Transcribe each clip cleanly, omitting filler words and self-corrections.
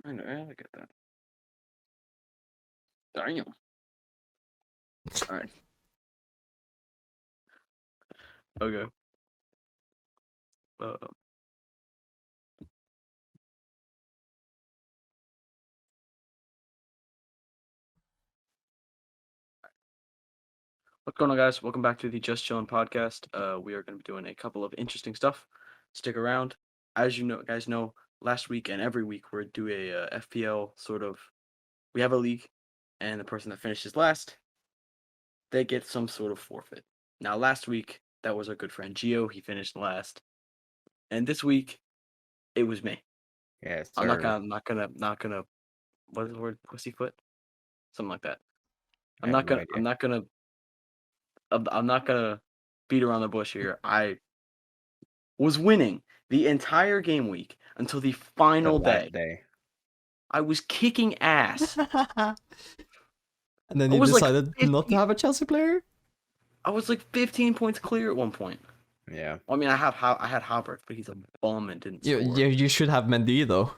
I know, I get that. Damn. All right. Okay. What's going on, guys? Welcome back to the Just Chillin podcast. We are going to be doing a couple of interesting stuff. Stick around. As you guys know, last week and every week we're doing a FPL sort of. We have a league, and the person that finishes last, they get some sort of forfeit. Now, last week that was our good friend Gio. He finished last, and this week it was me. Yes, I'm not gonna. What is the word? Pussyfoot? Something like that. I'm not gonna beat around the bush here. I was winning the entire game week until the final day. I was kicking ass. And then you decided not to have a Chelsea player? I was like 15 points clear at one point. Yeah. Well, I mean, I had Havertz, but he's a bum and didn't score. You should have Mendy though.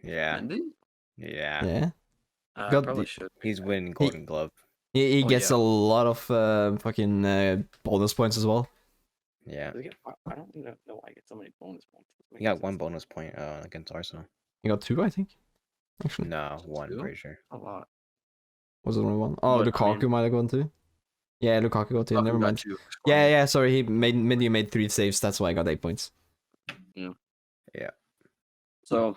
Yeah. Mendy? Yeah. Yeah. I probably should. He's winning Golden Glove. He gets a lot of fucking bonus points as well. Yeah. I don't know why I get so many bonus points. He got one bonus point against Arsenal. He got 2, I think. Actually. No, 1, Two? pretty sure. A lot. Was it only 1? Oh, But, Lukaku might have gone 2. Yeah, Lukaku got 2. Never mind. Yeah. Sorry, Mendy made 3 saves. That's why I got 8 points. Yeah. Yeah. So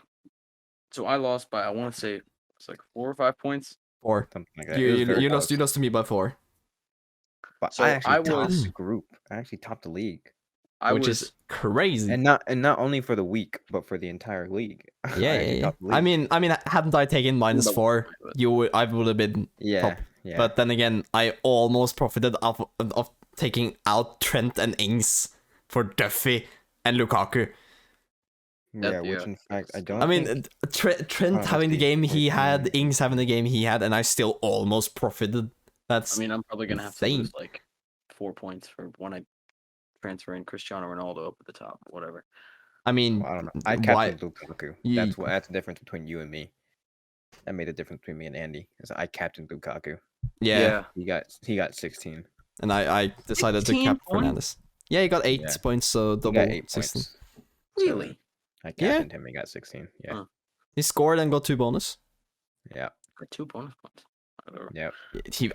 I lost by, I want to say it's like 4 or 5 points. 4. Something like that. You lost to me by 4. But so I actually topped the group. I actually topped the league. Which is crazy. And not only for the week, but for the entire league. Yeah. I mean, hadn't I taken -4, I would have been top. Yeah. But then again, I almost profited of taking out Trent and Ings for Duffy and Lukaku. Yeah, which in fact I don't. I mean, Trent having the game he had, Ings having the game he had, and I still almost profited. That's. I mean, I'm probably gonna have to lose like 4 points for when I transfer in Cristiano Ronaldo up at the top, whatever. I mean, I don't know. I captained Lukaku. That's the difference between you and me. That made the difference between me and Andy. Is I captained Lukaku. Yeah. He got 16. And I decided to cap Fernandes. Yeah, he got 8 points, so double 8 16. Points. Really? So I captained him. He got 16. Yeah. Huh. He scored and got 2 bonus. Yeah. Got 2 bonus points. Yeah. He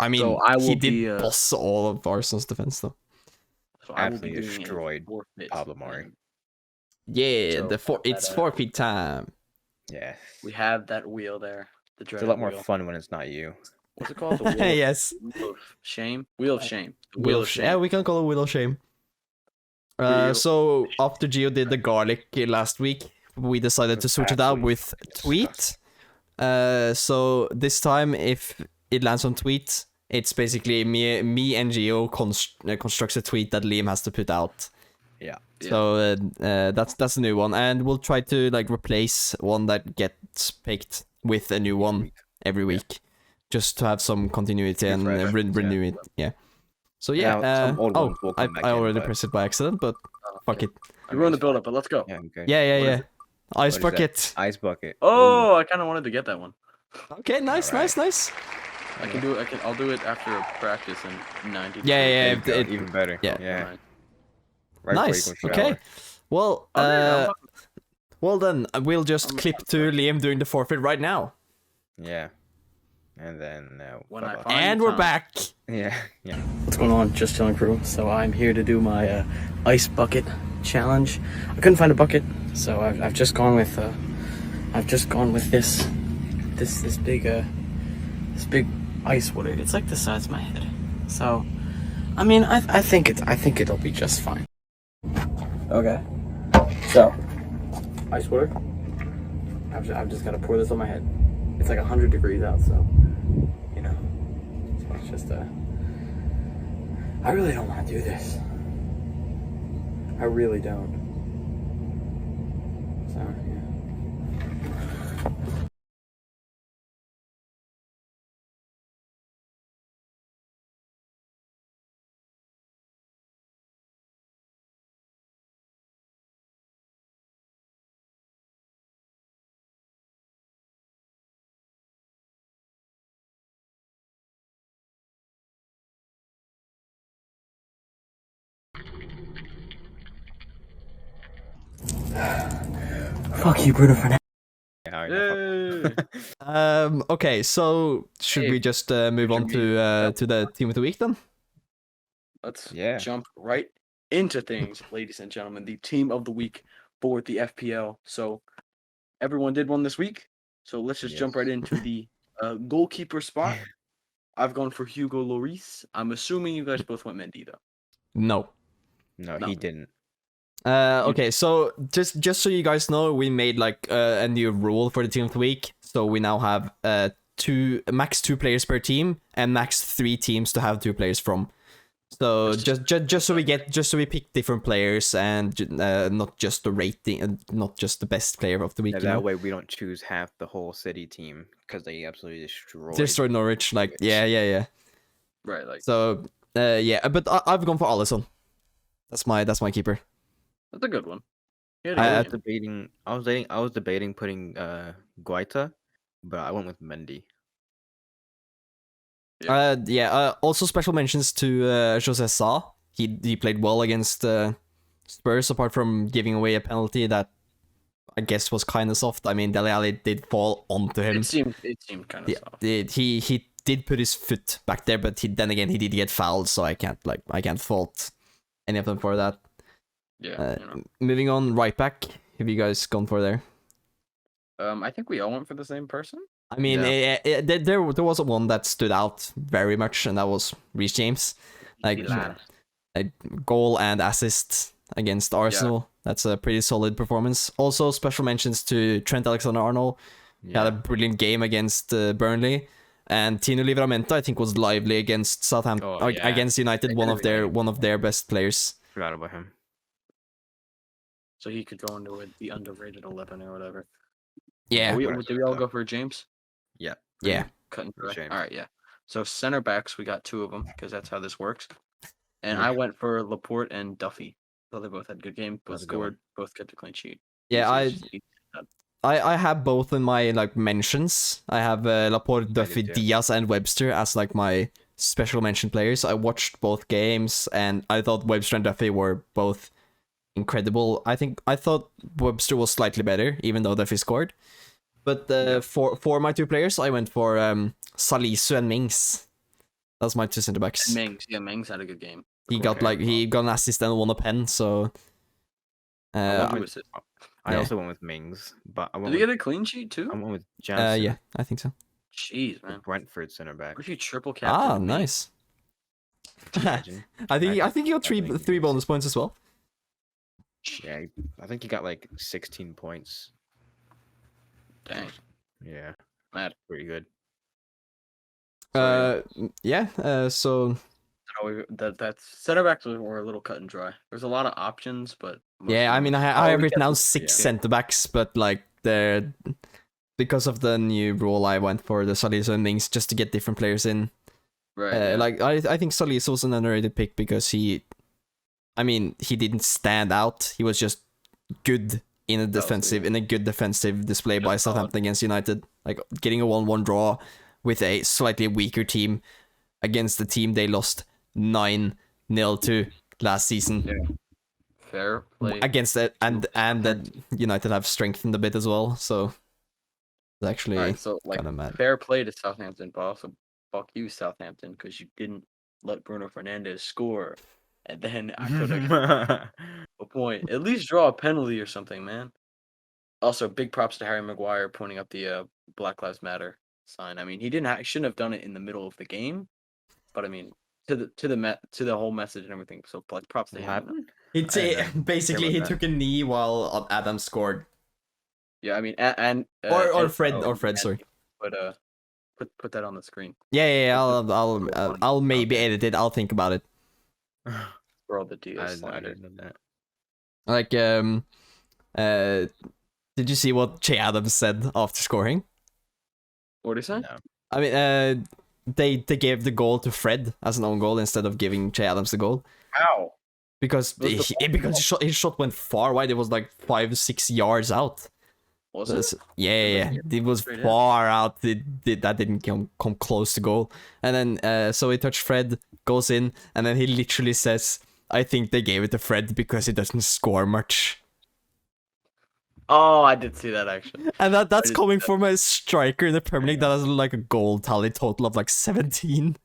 did boss all of Arsenal's defense though. So absolutely destroyed Pablo Mari. Yeah, it's forfeit time. Yeah. We have that wheel there. It's a lot more fun when it's not you. What's it called? The wheel yes. Wheel of shame. Wheel of shame. Wheel of shame. Yeah, we can call it wheel of shame. So after Gio did the garlic last week, we decided to switch it out with tweet. So this time, if it lands on tweet, it's basically me and Gio constructs a tweet that Liam has to put out. Yeah. So that's a new one, and we'll try to like replace one that gets picked with a new one every week, just to have some continuity and renew it. Yeah. So yeah. I already pressed it by accident, but fuck it. You ruined the build up, but let's go. Yeah. Ice bucket. Ice bucket. Oh, I kind of wanted to get that one. Okay, nice. I can do it. I'll do it after practice in 90. Yeah. Even better. Yeah. Right. Nice. Okay. Well, well then we'll just clip to Liam doing the forfeit right now. Yeah. And then we're back. Yeah. What's going on, Just Chilling crew? So I'm here to do my ice bucket challenge. I couldn't find a bucket, so I've just gone with this big ice water. It's like the size of my head. So, I mean, I think it'll be just fine. Okay. So, ice water. I've just got to pour this on my head. It's like 100 degrees out, so you know. So it's just I really don't want to do this. I really don't. So, yeah. Fuck you, Bruno Fernandes. Yeah, I know. Okay, so should we just move on to the team of the week then? Let's Yeah. jump right into things, ladies and gentlemen. The team of the week for the FPL. So everyone did one this week. So let's just jump right into the goalkeeper spot. I've gone for Hugo Lloris. I'm assuming you guys both went Mendy though. No. No, he didn't. Okay, so just so you guys know, we made like a new rule for the team of the week. So we now have max 2 players per team and max 3 teams to have 2 players from. So just so we pick different players and not just the rating and not just the best player of the week. Yeah, that way we don't choose half the whole City team because they absolutely destroyed Norwich. Like yeah. Right, like so yeah, but I've gone for Alisson. That's my keeper. that's a good one. I was debating putting Guaita, but I went with Mendy. Also special mentions to Jose Sa. He played well against Spurs, apart from giving away a penalty that I guess was kind of soft. I mean, Dele Alli did fall onto him. It seemed kind of soft. He did put his foot back there, but then again he did get fouled, so I can't fault any of them for that. Yeah. Moving on, right back. Have you guys gone for there? I think we all went for the same person. I mean, there was one that stood out very much, and that was Reece James. Like goal and assist against Arsenal. Yeah. That's a pretty solid performance. Also, special mentions to Trent Alexander-Arnold. Yeah. He had a brilliant game against Burnley. And Tino Livramento, I think, was lively against Southampton, against United. One of their best players. Forgot about him. So he could go into the underrated 11 or whatever. Yeah. Did we all go for James? Yeah. Cutting through. All right, yeah. So center backs, we got 2 of them because that's how this works. And I went for Laporte and Duffy. So they both had good games, both scored, both kept a clean sheet. Yeah, I have both in my like mentions. I have Laporte, Duffy, Diaz, and Webster as like my special mention players. I watched both games, and I thought Webster and Duffy were both incredible. I thought Webster was slightly better, even though Duffy scored. But for my 2 players, I went for Salisu and Mings. That's my 2 center backs. Mings had a good game. He got an assist and won a pen. So I also went with Mings, but did he get a clean sheet too? I went with Johnson. Yeah, I think so. Jeez, man. Brentford center back. Where'd you triple captain? Nice. I think he got 3 bonus points as well. Yeah, I think he got like 16 points. Dang. Yeah. Mad. Pretty good. So that center backs were a little cut and dry. There's a lot of options, but yeah, I mean, I have written down 6 center backs, but like they're because of the new rule, I went for the Salisu and Mings just to get different players in. Right. Like I think Salisu was an underrated pick because he didn't stand out. He was just good in a good defensive display by Southampton against United. Like getting a 1-1 draw with a slightly weaker team against the team they lost 9-0 to last season. Yeah. Fair play. Against it, and that United have strengthened a bit as well. So it's actually kind of mad. Fair play to Southampton, but also fuck you, Southampton, because you didn't let Bruno Fernandes score. And then I could have a point. At least draw a penalty or something, man. Also, big props to Harry Maguire pointing up the Black Lives Matter sign. I mean, he shouldn't have done it in the middle of the game, but I mean, to the whole message and everything. So, like, props to him. It's basically he took a knee while Adam scored. Yeah, I mean, and Fred, sorry. But put that on the screen. Yeah. I'll maybe edit it. I'll think about it. For all the Diaz slider. Like did you see what Che Adams said after scoring? What did he say? No. I mean, they gave the goal to Fred as an own goal instead of giving Che Adams the goal. How? Because his shot went far wide. It was like 5-6 yards out. Was it? Yeah. It was far out. That didn't come close to goal. And then so he touched Fred, goes in, and then he literally says, "I think they gave it to Fred because he doesn't score much." Oh, I did see that actually. And that's coming from a striker in the Premier League that has like a goal tally total of like 17.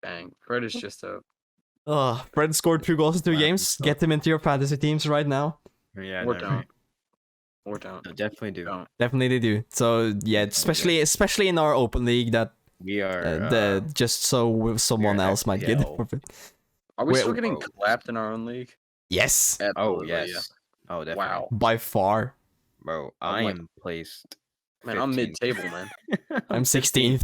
Dang, Fred is just a. Oh, Fred scored 2 goals in 2 games. Get him into your fantasy teams right now. Yeah, Or don't. Or don't. No, definitely do. Don't. Definitely they do. So yeah, especially in our open league that We are just so someone else might get FPL. forfeit. Are we Wait, still getting whoa. clapped in our own league? Yes, Oh Absolutely, yes. Oh definitely. Wow. by far. Bro, I like- am placed. Man, I'm 15th. mid-table, man. I'm 16th.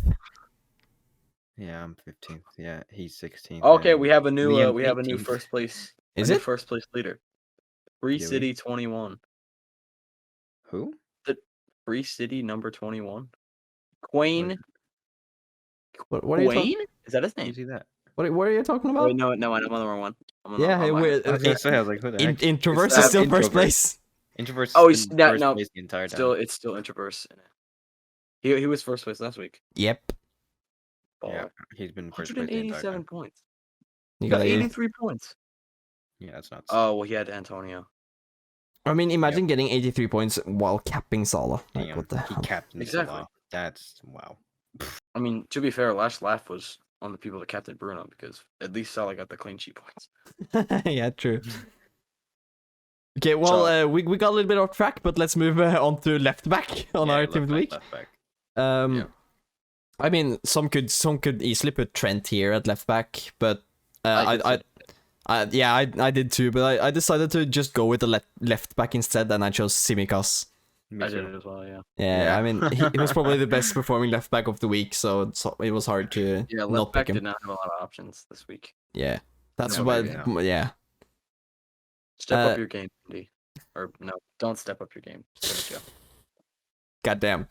Yeah, I'm 15th. Yeah, he's 16th. Okay, and we have a new Liam we have a new 18th. first place. Is a new it? first place leader? Free Do we? City 21. Who? Free City number 21. Quain. What are you talking? Quain? Is that his name? Who's he that? What are you talking Oh, about? wait, no, I'm on the wrong one. Yeah, I'm on we're- I was gonna say, I was like, who the heck? Introverse It's is still Introvert. first place. Introvert's Oh, been he's not- first no, place the entire time. It's still Introverse. He was first place last week. Yep. Baller. Yeah, he's been first place the entire 187 time. points. You He got got 83 points. Yeah, that's nuts. Oh, well, he had Antonio. I mean, imagine getting 83 points while capping Salah. Like, Damn, what the he hell? captained Exactly. Salah. That's wow. I mean, to be fair, last laugh was on the people that captained Bruno because at least Salah got the clean sheet points. Yeah, true. Okay, well, So- we got a little bit off track, but let's move on to left back on our team of the week. Left back. Um, Yeah. I mean, some could easily put Trent here at left back, but I did too. But I decided to just go with the left back instead, and I chose Tsimikas. Me I did too. it as well, yeah. Yeah, Yeah. I mean, he was probably the best performing left back of the week, so it was hard to Yeah, not left back pick him. did not have a lot of options this week. Yeah, that's No, what. maybe Yeah, Step Uh, up your game, Andy. Or no, don't step up your game. Just let it go. goddamn.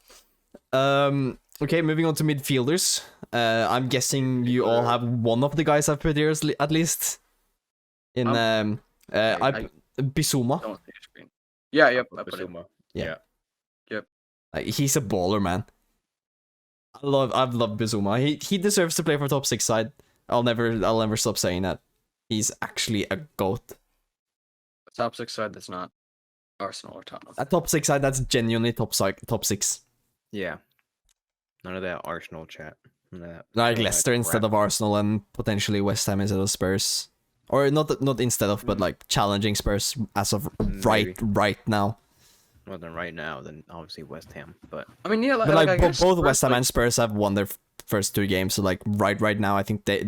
Okay, moving on to midfielders. I'm guessing you all have one of the guys I've put here at least. In I Bissouma. don't see your screen. Yeah, yep. I put it. Basuma. Yeah. Yeah. He's a baller, man. I've loved Bissouma. He deserves to play for top 6 side. I'll never stop saying that. He's actually a goat. Top 6 side that's not Arsenal or Tottenham. A top 6 side that's genuinely top 6. Yeah. None of that Arsenal chat. None of that. Like none of Leicester that instead crap. of Arsenal and potentially West Ham instead of Spurs. Or not instead of, but like challenging Spurs as of right now. Well, then right now, then obviously West Ham, but I mean, yeah, But like I guess both Spurs, West Ham like, and Spurs have won their first 2 games, so like right now I think them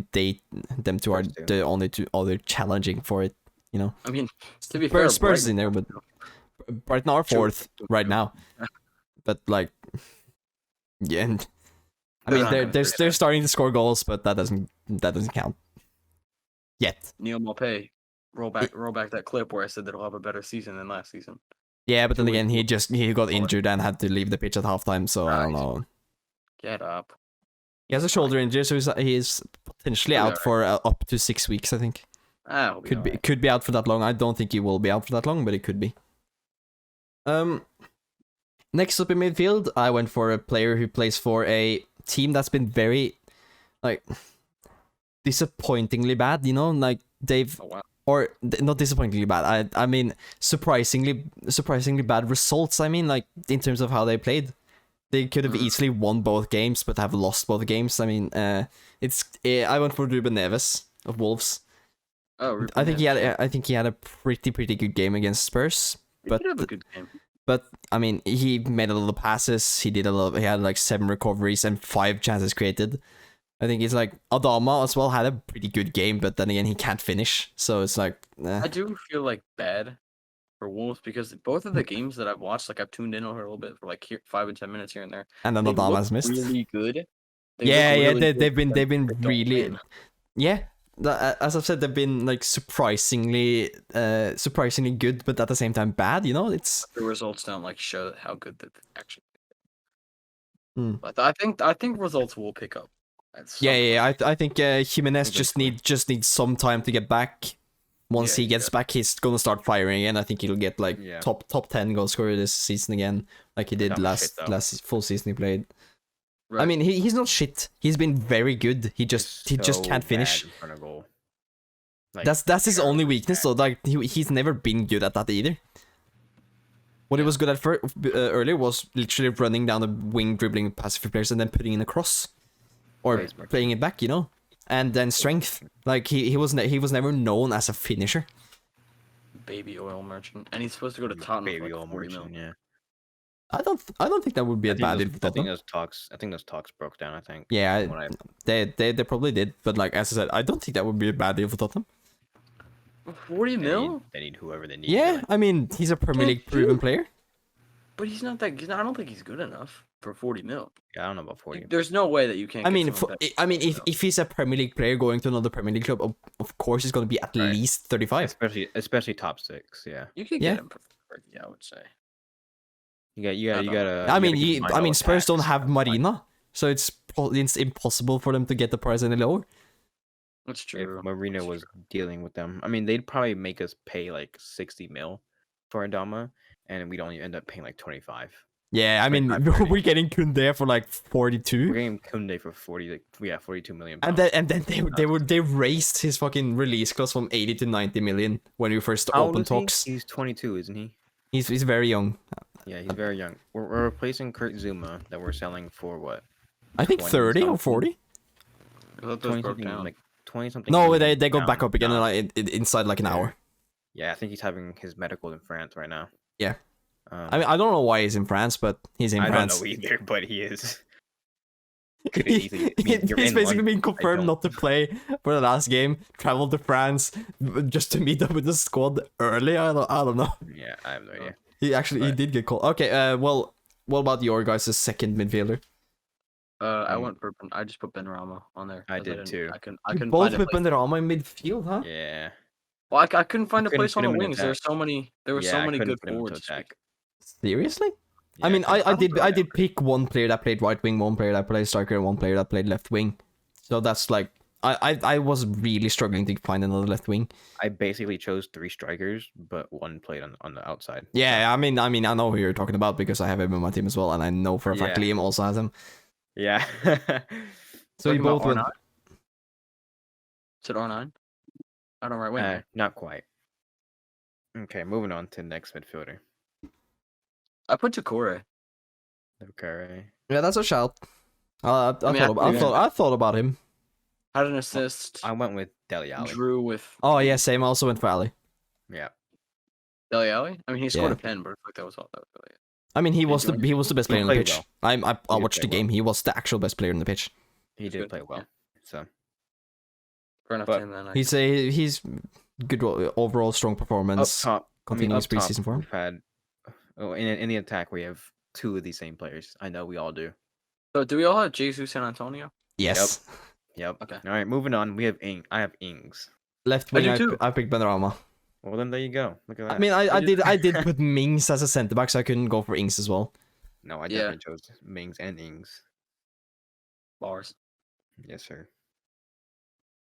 two are First two. the only 2 other challenging for it. You know, I mean, to be fair, Spurs is in there, Brighton- but Brighton are 4th right now. But like, yeah, and- I mean They're not gonna they're starting to score goals, but that doesn't count yet. Neil Maupay, roll back that clip where I said that he'll have a better season than last season. Yeah, but then 2 again, weeks. he got injured and had to leave the pitch at halftime, so I don't Right. know. Get up. He has a shoulder injury, so he's potentially He'll be out for up to 6 weeks, I think. Ah, Could be out for that long. I don't think he will be out for that long, but it could be. Next up in midfield, I went for a player who plays for a team that's been very, like, disappointingly bad. You know, like they've Oh, wow. not disappointingly bad. I mean surprisingly bad results. I mean, like in terms of how they played, they could have easily won both games, but have lost both games. I mean, I went for Ruben Neves of Wolves. Oh, I think he had a pretty good game against Spurs, but he did have a good game. I mean he made a lot of passes. He had like 7 recoveries and 5 chances created. I think it's like Adama as well had a pretty good game, but then again he can't finish, so it's like I do feel like bad for Wolves because both of the games that I've watched, like I've tuned in over a little bit for like 5 and 10 minutes here and there. and then They Adama look has missed. really good. They Yeah, look yeah, really good, they've been but they've been they don't really win. yeah. As I've said, they've been like surprisingly good, but at the same time bad. You know, it's The results don't like show how good that actually. Hmm. But I think results will pick up. at some yeah. point. I think Jimenez Eventually. just needs some time to get back. Once Yeah, he gets back, he's gonna start firing again. I think he'll get like Yeah. top 10 goal scorer this season again, like he did Not last shit, though. full season he played. I Right. mean, he's not shit. He's been very good. He just He's can't so finish. bad in front of goal. Like, That's his only weakness, though. Like he's never been good at that either. What he was good at earlier was literally running down the wing, dribbling passive players, and then putting in a cross, or playing it back, you know. And then strength. Like he was never known as a finisher. Baby oil merchant, and he's supposed to go to Tottenham. Baby for oil like 40 merchant, mil. yeah. I don't think that would be a bad deal for I think Tottenham. those talks broke down. I think. Yeah, they probably did, but like as I said, I don't think that would be a bad deal for Tottenham. 40 mil? They need whoever they need. Yeah, really. I mean he's a Premier League proven player. But he's not that. I don't think he's good enough for 40 mil. Yeah, I don't know about 40. There's no way that you can't. I mean, if he's a Premier League player going to another Premier League club, of course he's going to be at least 35. Especially top 6. Yeah. You could get him for 30, I would say. You gotta. I mean, Spurs don't have Marina, so it's impossible for them to get the price any lower. That's true. If Marina was dealing with them, I mean, they'd probably make us pay like 60 mil for Adama, and we'd only end up paying like 25. Yeah, I mean, we're getting Koundé for like 42. We're getting Koundé for 42 million. And then they raised his fucking release clause from 80 to 90 million when we first opened talks. He's 22, isn't he? He's very young. Yeah, he's very young. We're replacing Kurt Zuma that we're selling for what? I think 30 or 40. I thought those broke down. Like 20 something. No, they go back up again inside like an hour. Yeah, I think he's having his medical in France right now. Yeah. I mean, I don't know why he's in France, but he's in France. I don't know either, but he is. He's basically been confirmed not to play for the last game. Traveled to France just to meet up with the squad early. I don't know. Yeah, I have no idea. He did get called. Okay. Well, what about your guys' second midfielder? I just put Benrahma on there. I did too. I couldn't both find put Benrahma in midfield, huh? Yeah. Well, I couldn't find a place on the him in wings. There were so many good put him into forwards. attack. Seriously? Yeah, I mean, I did pick one player that played right wing, one player that played striker, and one player that played left wing. So that's like I was really struggling to find another left wing. I basically chose 3 strikers, but one played on the outside. Yeah, I mean, I know who you're talking about because I have him on my team as well, and I know for a fact Liam also has him. Yeah. So you both went. Is it R9? I don't right wing. Not quite. Okay, moving on to next midfielder. I put Takore. Okay. Yeah, that's a shout. I thought about him. Had an assist. I went with Dele Alli. Drew with. Oh yeah, same. I also went for Ali. Yeah. Dele Alli? I mean, he scored a pen, but I feel like that was all. That was really it. I mean, he was the best player on the pitch. Well. I watched the game. He was the actual best player on the pitch. He did play well. So. Fair enough to him then. He's good overall strong performance. Up top, continuous preseason form. We've had in the attack we have 2 of these same players. I know we all do. So do we all have Jesus and Antonio? Yes. Yep. Okay. All right, moving on. We have I have Ings. Left wing. I picked Benrahma. Well, then there you go. Look at that. I mean, I did put Mings as a centre back, so I couldn't go for Ings as well. No, I definitely chose Mings and Ings. Bars. Yes, sir.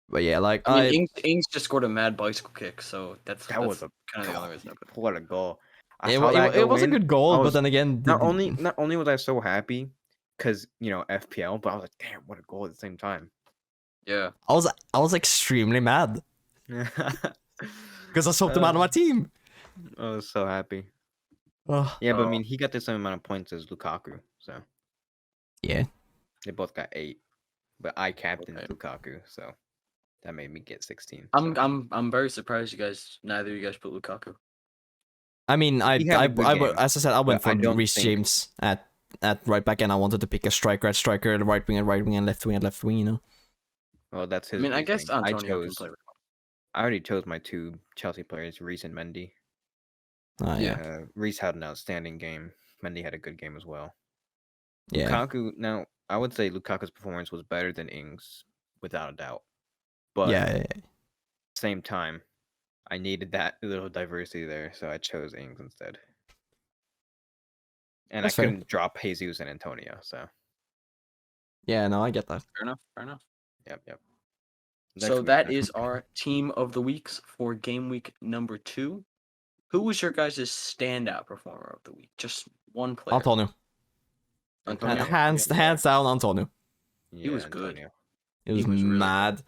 But yeah, like I mean, Ings just scored a mad bicycle kick, so that was kind of the only reason I put it. What a goal! It was a good goal, but then again, not only was I so happy because FPL, but I was like, damn, what a goal at the same time. Yeah, I was extremely mad because I swapped him out of my team. I was so happy. But I mean, he got the same amount of points as Lukaku, so yeah, they both got 8, but I captained Lukaku, so that made me get 16. I'm very surprised neither of you guys put Lukaku. I mean, as I said, I went for Reece James at right back, and I wanted to pick a striker at striker, right wing at right wing, and left wing at left wing. Well, that's his. I mean, I guess Antonio can play. I already chose my 2 Chelsea players, Reece and Mendy. Yeah. Reece had an outstanding game. Mendy had a good game as well. Yeah. Lukaku. Now, I would say Lukaku's performance was better than Ings, without a doubt. But at the same time, I needed that little diversity there, so I chose Ings instead. And I couldn't drop Jesus and Antonio, so. Yeah, no, I get that. Fair enough. Yep. So that is our team of the weeks for game week number 2. Who was your guys' standout performer of the week? Just one player. Antonio. Hands down, Antonio. He was good. It was really mad. good.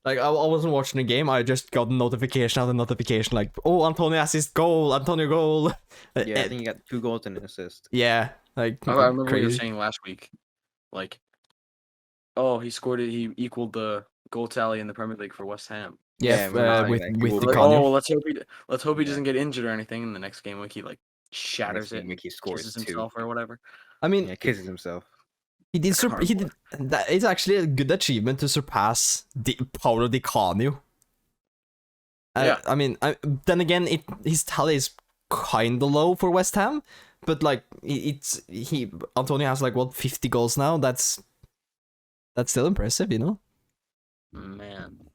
Like I wasn't watching the game. I just got notification after notification, like, oh, Antonio assist goal, Antonio goal. Yeah, I think he got 2 goals and an assist. Yeah, like I remember what you were crazy. saying last week. Like, oh, he scored it. He equaled the goal tally in the Premier League for West Ham. Yeah, Yeah, with like, with people the like, Connor. Oh, let's hope he Yeah. doesn't get injured or anything. In the next game week, he like shatters it, Game week he scores kisses 2. himself or whatever. I mean, Yeah, kisses himself. he did. Cardboard. He did. That is actually a good achievement to surpass Paulo Di Canio. Yeah. I mean, then again, his tally is kind of low for West Ham, but like Antonio has like what 50 goals now. That's still impressive, you know. Man,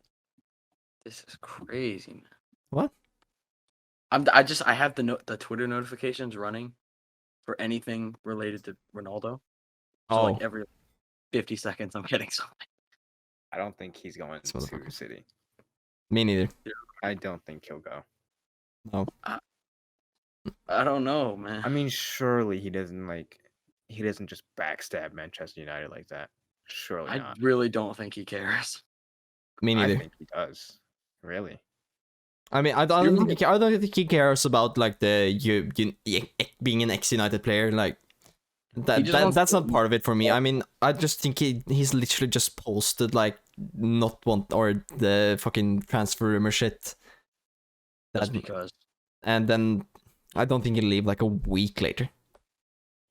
this is crazy, man. What? I have the Twitter notifications running for anything related to Ronaldo. So like every 50 seconds, I'm getting something. I don't think he's going This to motherfucker. City. Me neither. I don't think he'll go. No. I don't know, man. I mean, surely he doesn't just backstab Manchester United like that. Surely I not. really don't think he cares. Me neither. I think he does. Really? I mean, I don't think he cares about like you being an ex-United player. Like that's not part of it for me. I mean, I just think he's literally just posted like not want or the fucking transfer rumor shit. That's because. And then I don't think he'll leave like a week later.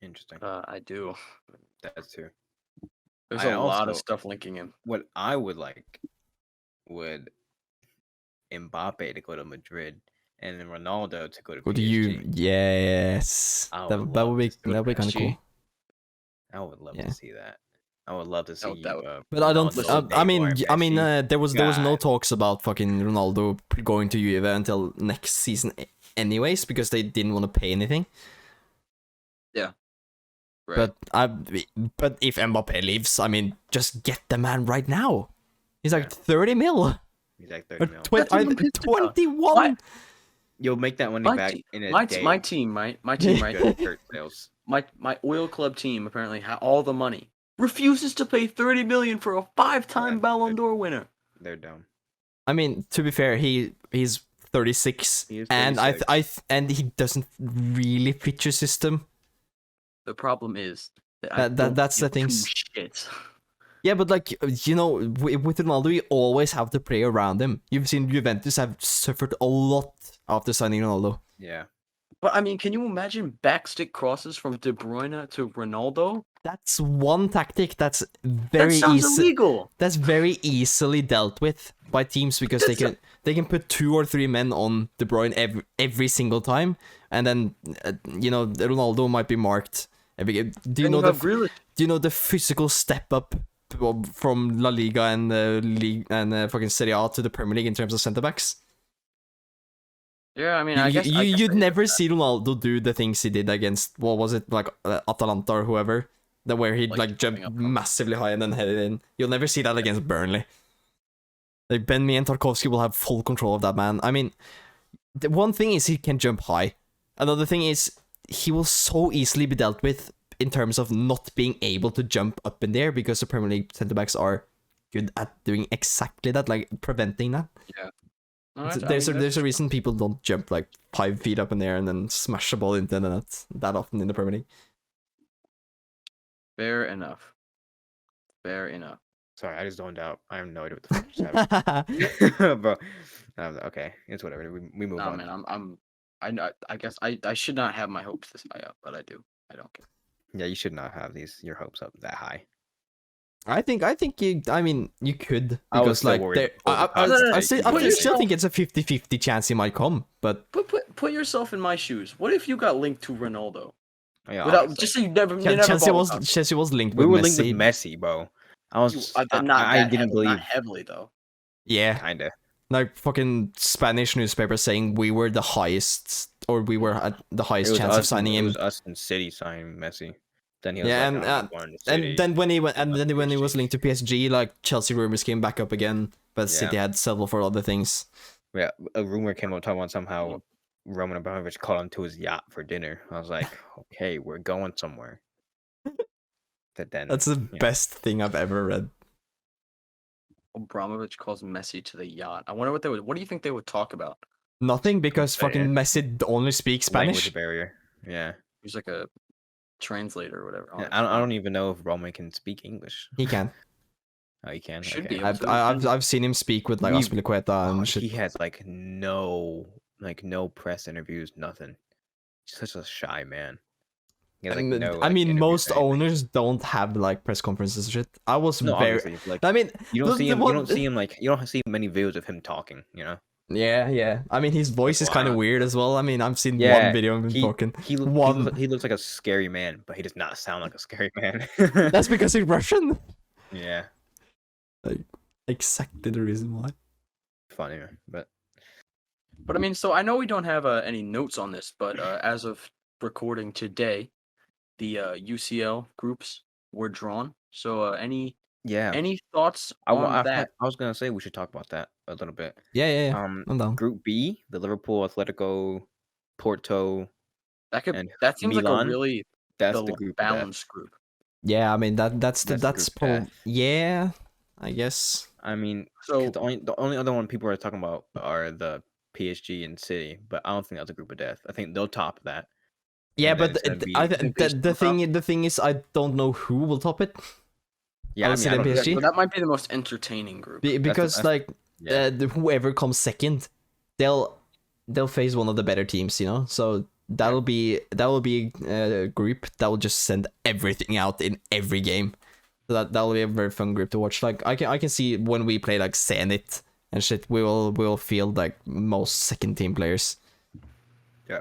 Interesting. I do. That's too. There's I a lot of also- stuff linking him. What I would like would Mbappe to go to Madrid and then Ronaldo to go to Go to PSG. you, yes. I That would would love be to see kind of PSG. cool. I would love Yeah. to see that. I would love to see. that would- But I don't. Ronaldo, I mean, Neymar, there was no God. talks about fucking Ronaldo going to Juve until next season, anyways, because they didn't want to pay anything. Right. But if Mbappe leaves, I mean, just get the man right now. He's like 30 mil. He's like Or 30 mil. That's what I'm pissed about. 21. Why? You'll make that money My back te- in a my day. team, right? Good shirt sales. My Oil Club team apparently had all the money. Refuses to pay 30 million for a 5-time Yeah, Ballon d'Or winner. They're dumb. I mean, to be fair, he's 36, He is and 36. and he doesn't really fit your system. The problem is that That's the thing. things. Shit. Yeah, but like, you know, with Ronaldo, you always have to play around him. You've seen Juventus have suffered a lot after signing Ronaldo. Yeah. But I mean, can you imagine backstick crosses from De Bruyne to Ronaldo? That's one tactic that's That very sounds easy. illegal. That's very easily dealt with by teams because they can put 2 or 3 men on De Bruyne every single time, and then you know, Ronaldo might be marked every game. Do you know the physical step up from La Liga and league and fucking Serie A to the Premier League in terms of centre backs? Yeah, I mean, I guess You'd never see Ronaldo do the things he did against, what was it, like Atalanta or whoever, where he'd like jump massively high and then head it in. You'll never see that against Burnley. Like Ben Mee and Tarkovsky will have full control of that man. I mean, the one thing is he can jump high. Another thing is he will so easily be dealt with in terms of not being able to jump up in there, because the Premier League centre backs are good at doing exactly that, like preventing that. Yeah. There's a reason people don't jump like 5 feet up in there and then smash the ball into the net that often in the Premier League. Fair enough. Fair enough. Sorry, I just zoned out. I have no idea what the fuck just happened. Bro, okay, it's whatever. We move Nah, on. man, I guess I should not have my hopes this high up, but I do. I don't care. Yeah, you should not have your hopes up that high. I think you. I mean, you could, I was because still like worried I Put still think it's a 50-50 chance he might come, but Put yourself in my shoes. What if you got linked to Ronaldo? Yeah, Without obviously. just so you never. Chelsea was linked we with were Messi. linked with Messi, bro. I didn't believe. Not heavily though. Yeah, Kinda. like fucking Spanish newspaper saying we were the highest, or we were at the It highest was chance of signing It him. was us and City signing Messi. Then he was Yeah, like, and going to City. and then when he went, and Left then when he was PSG. linked to PSG, like Chelsea rumors came back up again, but Yeah. City had settled for other things. Yeah, a rumor came up talking about somehow Roman Abramovich called him to his yacht for dinner. I was like, okay, we're going somewhere. But then That's the best thing I've ever read. Abramovich calls Messi to the yacht. I wonder what they would. What do you think they would talk about? Nothing, because Say fucking it. Messi only speaks Spanish. Language barrier. Yeah. He's like a translator or whatever. Oh, Yeah, it's I fine. don't even know if Roman can speak English. He can. Oh, he can. Should Okay. be able to. I've seen him speak with like We've- Aspilicueta and shit. He has like no press interviews, nothing. Such a shy man. He has, like, And, no, I like, mean, interviews most or anything. owners don't have like press conferences and shit. I was No, very. obviously, like I mean, you don't see the him. You one- don't see him like you don't see many videos of him talking. You know. Yeah. I mean, his voice is kind of Wow. weird as well. I mean, I've seen Yeah, one video of him talking. He looks like a scary man, but he does not sound like a scary man. That's because he's Russian. Yeah, Exactly the reason why. funny, but But I mean, so I know we don't have any notes on this, but as of recording today, the UCL groups were drawn. So any yeah. thoughts on that? I was gonna say we should talk about that a little bit. Yeah. Um, I'm down. Group B, the Liverpool, Atletico, Porto, That and seems like a Milan, really that's the group of death. balanced group. Yeah, I mean that's That's the group death. yeah, I guess. I mean, So the only other one people are talking about are the PSG and City, but I don't think that's a group of death. I think they'll top that. Yeah, And then but it's gonna be- the thing is, I don't know who will top it. Yeah, I I'll say mean, I the don't- PSG. so that might be the most entertaining group. Because that's- like yeah. whoever comes second, they'll face one of the better teams, you know. So that'll be a group that will just send everything out in every game. So that'll be a very fun group to watch. Like I can see when we play like Zenit and shit, we will feel like most second team players. Yeah.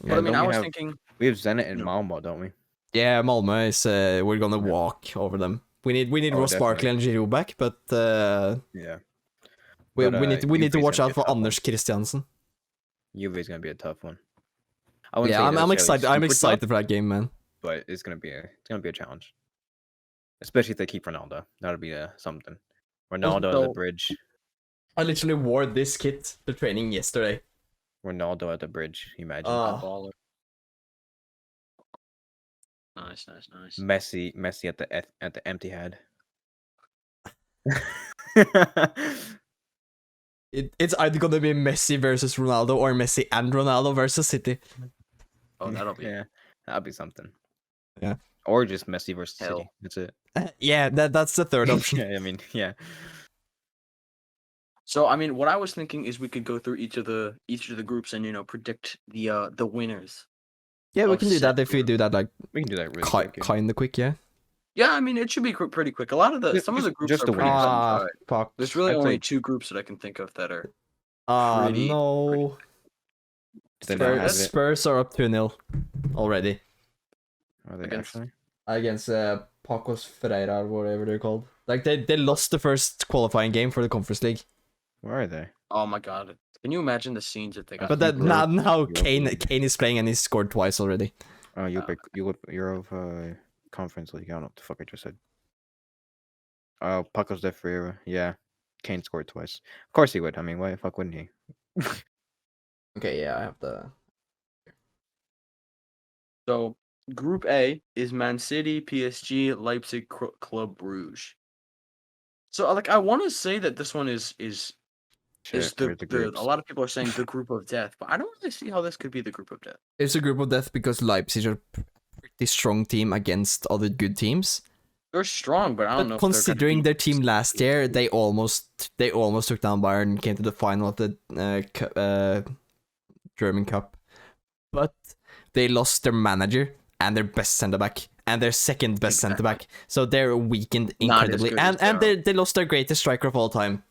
But I mean, don't I we was have- thinking. We have Zenit and No. Malmo, don't we? Yeah, Malmö is we're gonna walk over them. We need Oh, Ross Barkley and Giroud back, but Yeah. we But, need to Juve's watch gonna out be a for tough one. Anders Christiansen. Juve is gonna be a tough one. I wouldn't Yeah, say I'm necessarily excited. I'm super excited tough, for that game, man. but it's gonna be a challenge, especially if they keep Ronaldo. That'll be something. Ronaldo at the So- bridge. I literally wore this kit to training yesterday. Ronaldo at the bridge. Imagine Ah. Baller. Nice. Messi at the empty head. It's either gonna be Messi versus Ronaldo or Messi and Ronaldo versus City. Oh, that'll be yeah, that'll be something. Yeah. Or just Messi versus Hell. City. That's it. Yeah, that's the third option. Yeah, I mean, yeah. So I mean, what I was thinking is we could go through each of the groups and predict the winners. Yeah, we Of can do that set if we do that like We can do that really quick. yeah. kind of quick. Yeah. Yeah, I mean it should be pretty quick. A lot of some of the groups just are the pretty winners. cut and dried. Fuck. There's really I'd only say- 2 groups that I can think of that are. Ah, pretty- no. Did they not have it? Spurs are up 2-0 already Are they Against- actually? against Pacos Ferreira or whatever they're called. Like they lost the first qualifying game for the Conference League. Where are they? Oh my god! Can you imagine the scenes that they got? But that Europe- now Europe Kane League. is playing and he's scored twice already. Oh, you're of Conference League. I don't know what the fuck I just said. Oh, Paco's de Ferreira. Yeah, Kane scored twice. Of course he would. I mean, why the fuck wouldn't he? Okay, yeah, I have the. So Group A is Man City, PSG, Leipzig, Club Brugge. So like I want to say that this one is Shit, the, where's the the groups? a lot of people are saying the group of death, but I don't really see how this could be the group of death. It's a group of death because Leipzig are a pretty strong team against other good teams. They're strong, but I don't know. But if they're gonna considering beat their team PSG. last year, they almost took down Bayern and came to the final of the German Cup. But they lost their manager and their best centre back and their second best centre back, so they're weakened Not as incredibly. good as And they are. they lost their greatest striker of all time.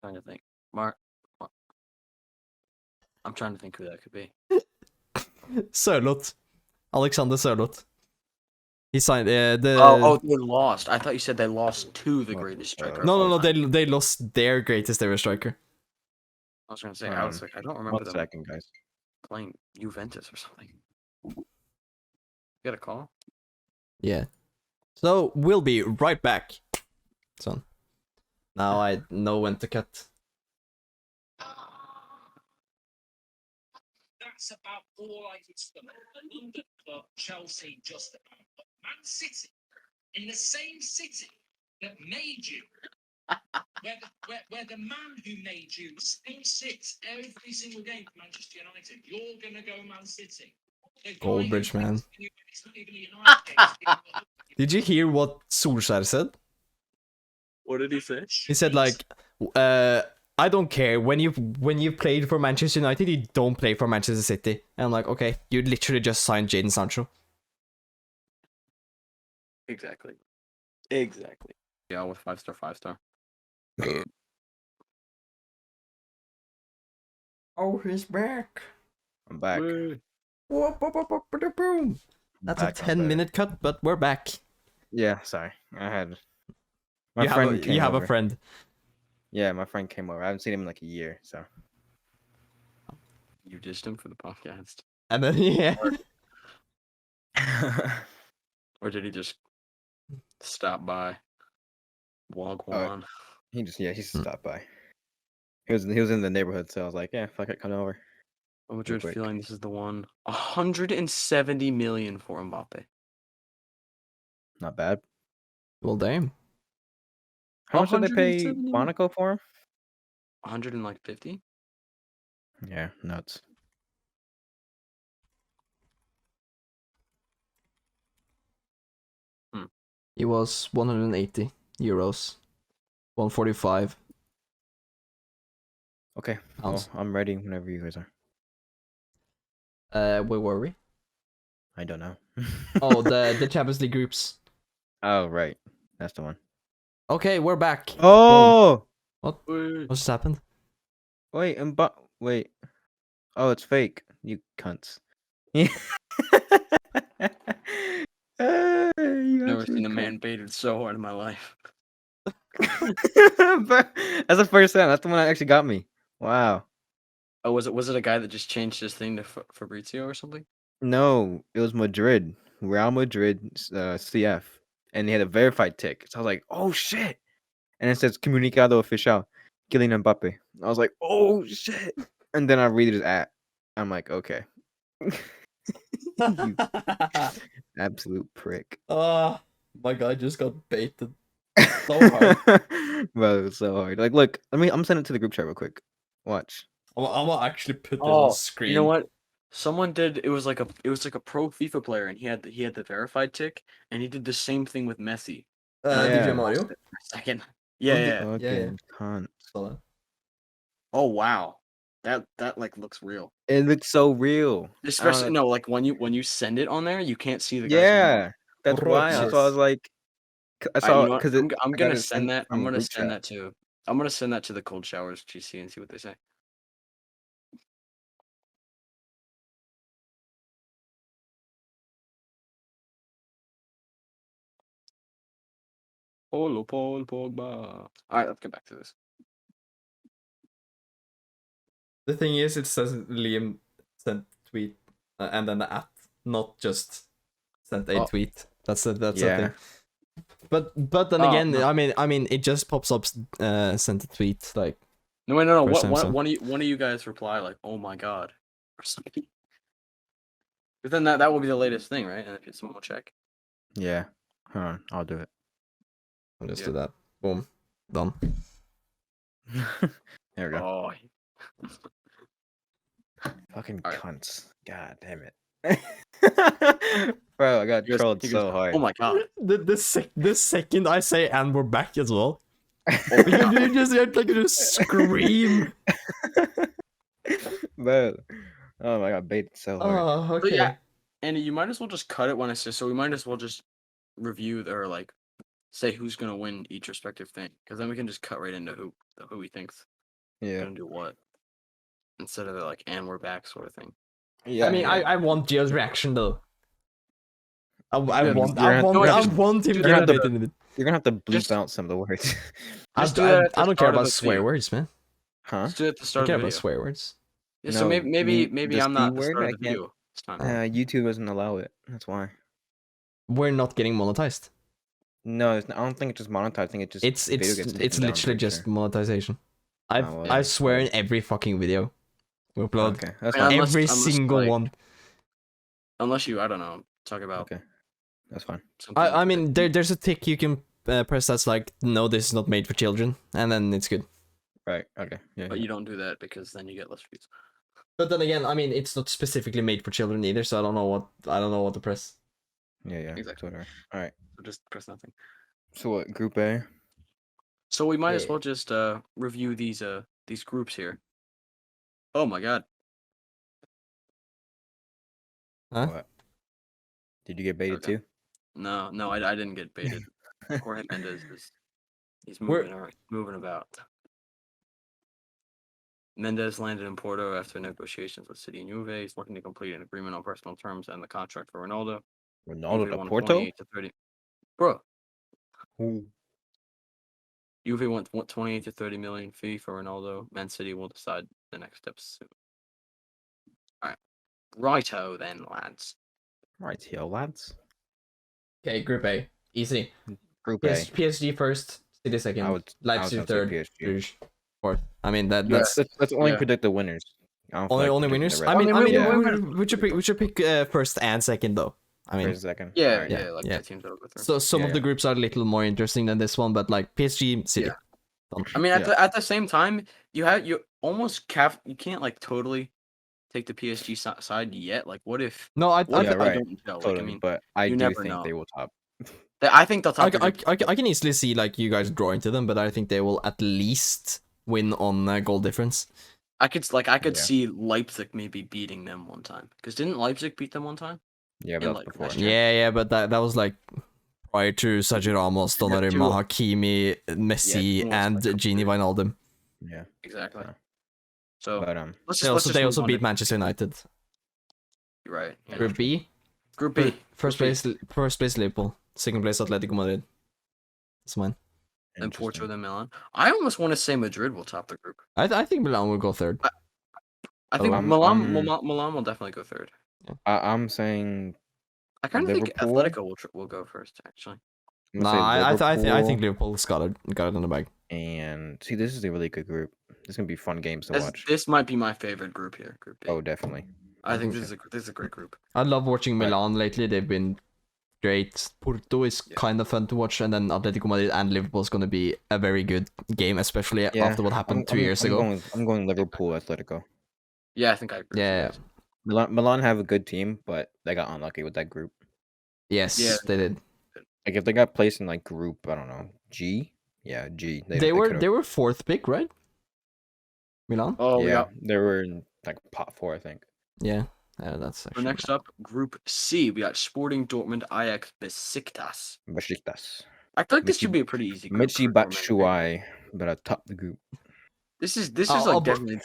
Trying to think, I'm trying to think who that could be. Sørloth. Alexander Sørloth. He signed the. Oh, they lost. I thought you said they lost to the greatest striker. of No, all no, time. they lost their greatest ever striker. I was gonna say, I was like, I don't remember 1 them second, guys. playing Juventus or something. You got a call? Yeah. So we'll be right back. Son. Now I know when to cut. That's about all I could stomach. The London club, Chelsea, just about. Man City, in the same city that made you, where the man who made you still sits every single game for Manchester United. You're going to go Man City. Goldbridge, man. Did you hear what Solskjaer said? What did he say? He said like, I don't care when you played for Manchester United, you don't play for Manchester City. And I'm like, okay, you literally just signed Jadon Sancho. Exactly. Yeah, with 5-star, 5-star. Oh, he's back. I'm back. Boom. That's a Back, I'm 10-minute cut, but we're back. Yeah, sorry. I had You have a friend. Yeah, my friend came over. I haven't seen him in like a year, so. You ditched him for the podcast. And then yeah. Or did he just stop by? Wagwan. He just stopped by. He was in the neighborhood, so I was like, yeah, fuck it, come over. I'm real just quick. feeling this is the one. 170 million for Mbappe. Not bad. Well, damn. How much did they pay 170? Monaco for him? 150? Yeah, nuts. He was 180 euros. 145 Okay, pounds. well, I'm ready whenever you guys are. Where were we? I don't know. Oh, the Champions League groups. Oh, right. That's the one. Okay, we're back. Oh! What just happened? Wait, wait. Oh, it's fake. You cunts. Never seen a man baited so hard in my life. That's the first time. That's the one that actually got me. Wow. Oh, was it a guy that just changed his thing to Fabrizio or something? No, it was Madrid. Real Madrid CF. And they had a verified tick. So I was like, oh shit. And it says Comunicado Oficial. Kylian Mbappe. I was like, oh shit. And then I read his at. I'm like, okay. You absolute prick. My guy just got baited. So hard. Bro, it was so hard. Like, look, I'm sending it to the group chat real quick. Watch. I'm gonna actually put this on screen. You know what? Someone did. It was like a pro FIFA player, and he had the verified tick, and he did the same thing with Messi. Yeah. DJ Mario? For a second. Yeah. Fucking cunt. Oh wow, that like looks real. It looks so real. Especially no, like when you send it on there, you can't see the guy's name. Yeah, that's why. That's why I was like, I saw because I'm gonna send that. I'm gonna send that to the Cold Showers GC and see what they say. Paul Pogba. All right, let's get back to this. The thing is, it says Liam sent tweet and then the at, not just sent a tweet. That's the thing. But then again, no. I mean, it just pops up sent a tweet like. No. One of you guys reply like, "Oh my god," or something. But then that will be the latest thing, right? And if someone will check. Yeah. Hold on, I'll do it. I'll just do that. Boom. Done. There we go. Oh. Fucking cunts. God damn it. Bro, I got trolled so hard. Oh my god. The second I say and we're back as well. you just scream. Bro. Oh my god, baited so hard. Oh, okay. So, yeah, Andy, you might as well just cut it when it says so. We might as well just review or like say who's gonna win each respective thing, because then we can just cut right into who he thinks gonna do what, instead of the like and we're back sort of thing. Yeah, I mean, I want Gio's reaction though. I want him to get it in a bit. You're gonna have to bleep out some of the words. I don't care about swear words, man. Huh? Just do it at the start of the video. About swear words. Yeah, so maybe I'm not the start of the video. YouTube doesn't allow it. That's why. We're not getting monetized. No, I don't think it's just monetized. I think it's literally just monetization. I swear in every fucking video we upload. Okay, that's every single one. Unless you, I don't know, talk about That's fine. I mean, there's a tick you can press that's like, no, this is not made for children, and then it's good. Right. Okay. Yeah. But you don't do that because then you get less views. But then again, I mean, it's not specifically made for children either, so I don't know what to press. Yeah. Exactly. Whatever. All right. So just press nothing. So what? Group A. So we might as Yeah. well just review these groups here. Oh my god. Huh? What? Did you get baited Okay. too? No, I didn't get baited. Jorge Mendes he's We're- moving about. Mendes landed in Porto after negotiations with City and Juve. He's looking to complete an agreement on personal terms and the contract for Ronaldo. Ronaldo Juve to won Porto? 28 to 30. Bro, Ooh. Juve wants 28 to 30 million fee for Ronaldo. Man City will decide the next steps soon. All right, righto then, lads. Right, here, lads. Okay, Group A, easy. Group A. PSG first, City second, I would Leipzig gonna say third, PSG. Bruges fourth. I mean that's Let's only Yeah. predict the winners. I don't feel like only predicting winners. the I rest. mean, wait, we should pick first and second though. I mean, For a second. Yeah, Alright. yeah, like yeah. the teams that will go through. so some Yeah, of the yeah. groups are a little more interesting than this one, but like PSG, City. Yeah. Done. I mean, Yeah. at the same time, you almost you can't like totally take the PSG side yet. Like, what if? No, I What Yeah, if right. I don't know? Totally, Like, I mean, but I you do never think know. they will top. I think they'll top. the group. I can easily see like you guys drawing to them, but I think they will at least win on goal difference. I could Yeah. see Leipzig maybe beating them one time. Because didn't Leipzig beat them one time? Yeah, In, but like, that's before. last year? Yeah, but that was like prior to Sergio Ramos, Donnarumma, Hakimi, Messi, almost and like Gini Wijnaldum. Yeah. Exactly. Yeah. So But let's They just also move on beat to- Manchester United. Right. Yeah. Group B, Group B. first place Liverpool, second place Atletico Madrid. That's mine. Then Porto, interesting. then Milan. I almost want to say Madrid will top the group. I think Milan will go third. I think I'm- Milan will definitely go third. I'm saying I kind of think Liverpool? Atletico will go first, actually. I'm Nah, gonna say I Liverpool, think Liverpool's got it in the bag. And see, this is a really good group. This is gonna be fun games to This, watch. this might be my favorite group here. Group B. Oh, definitely. I think this is a great group. I love watching Right. Milan lately. They've been great. Porto is kind of fun to watch, and then Atletico Madrid and Liverpool is going to be a very good game, especially after what happened 2 years ago. I'm going Liverpool, Atletico. Yeah, I think I agree. Yeah. Milan have a good team, but they got unlucky with that group. Yes, Yeah. they did. Like if they got placed in like group, I don't know, G. Yeah, G. They could've- were fourth pick, right? Milan. Oh, yeah, they were in like pot 4, I think. Yeah, that's So actually. next up, Group C, we got Sporting Dortmund, Ajax, Besiktas. Besiktas. I feel like this Michi- should be a pretty easy group. Michi for Dortmund. Batshuayi, but I top the group. This is Oh, like but- definitely.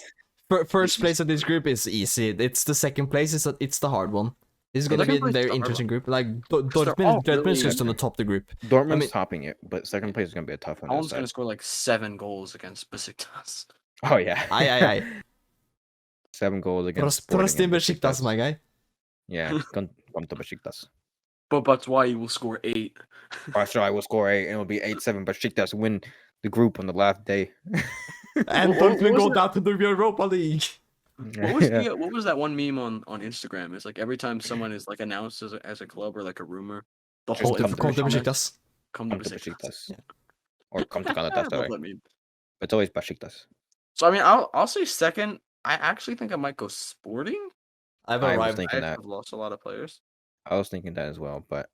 First place of this group is easy. It's the second place. It's the hard one. This is gonna be second a place is very the hard interesting one. group. Like they're all Dortmund's really- just gonna top the group. Dortmund's mean- topping it, but second place is gonna be a tough one. to Holland's gonna decide. score like 7 goals against Besiktas. Oh yeah. Aye. 7 goals against. Trust in Sporting and Besiktas, my guy. Yeah, come to Besiktas. But Batshuayi will score 8. Batshuayi will score 8, and it'll be 8-7. Besiktas win the group on the last day. And What Dortmund was go that? down to the Europa League. What was that one meme on Instagram? It's like every time someone is like announced as a club or like a rumor, the Just whole come to Come to information Besiktas. come to Come to Besiktas. Besiktas. Yeah. Or come to I love Galatasaray. that meme. It's always Besiktas. So I mean, I'll say second. I actually think I might go Sporting. I've I was arrived. thinking that. I've lost a lot of players. I was thinking that as well, but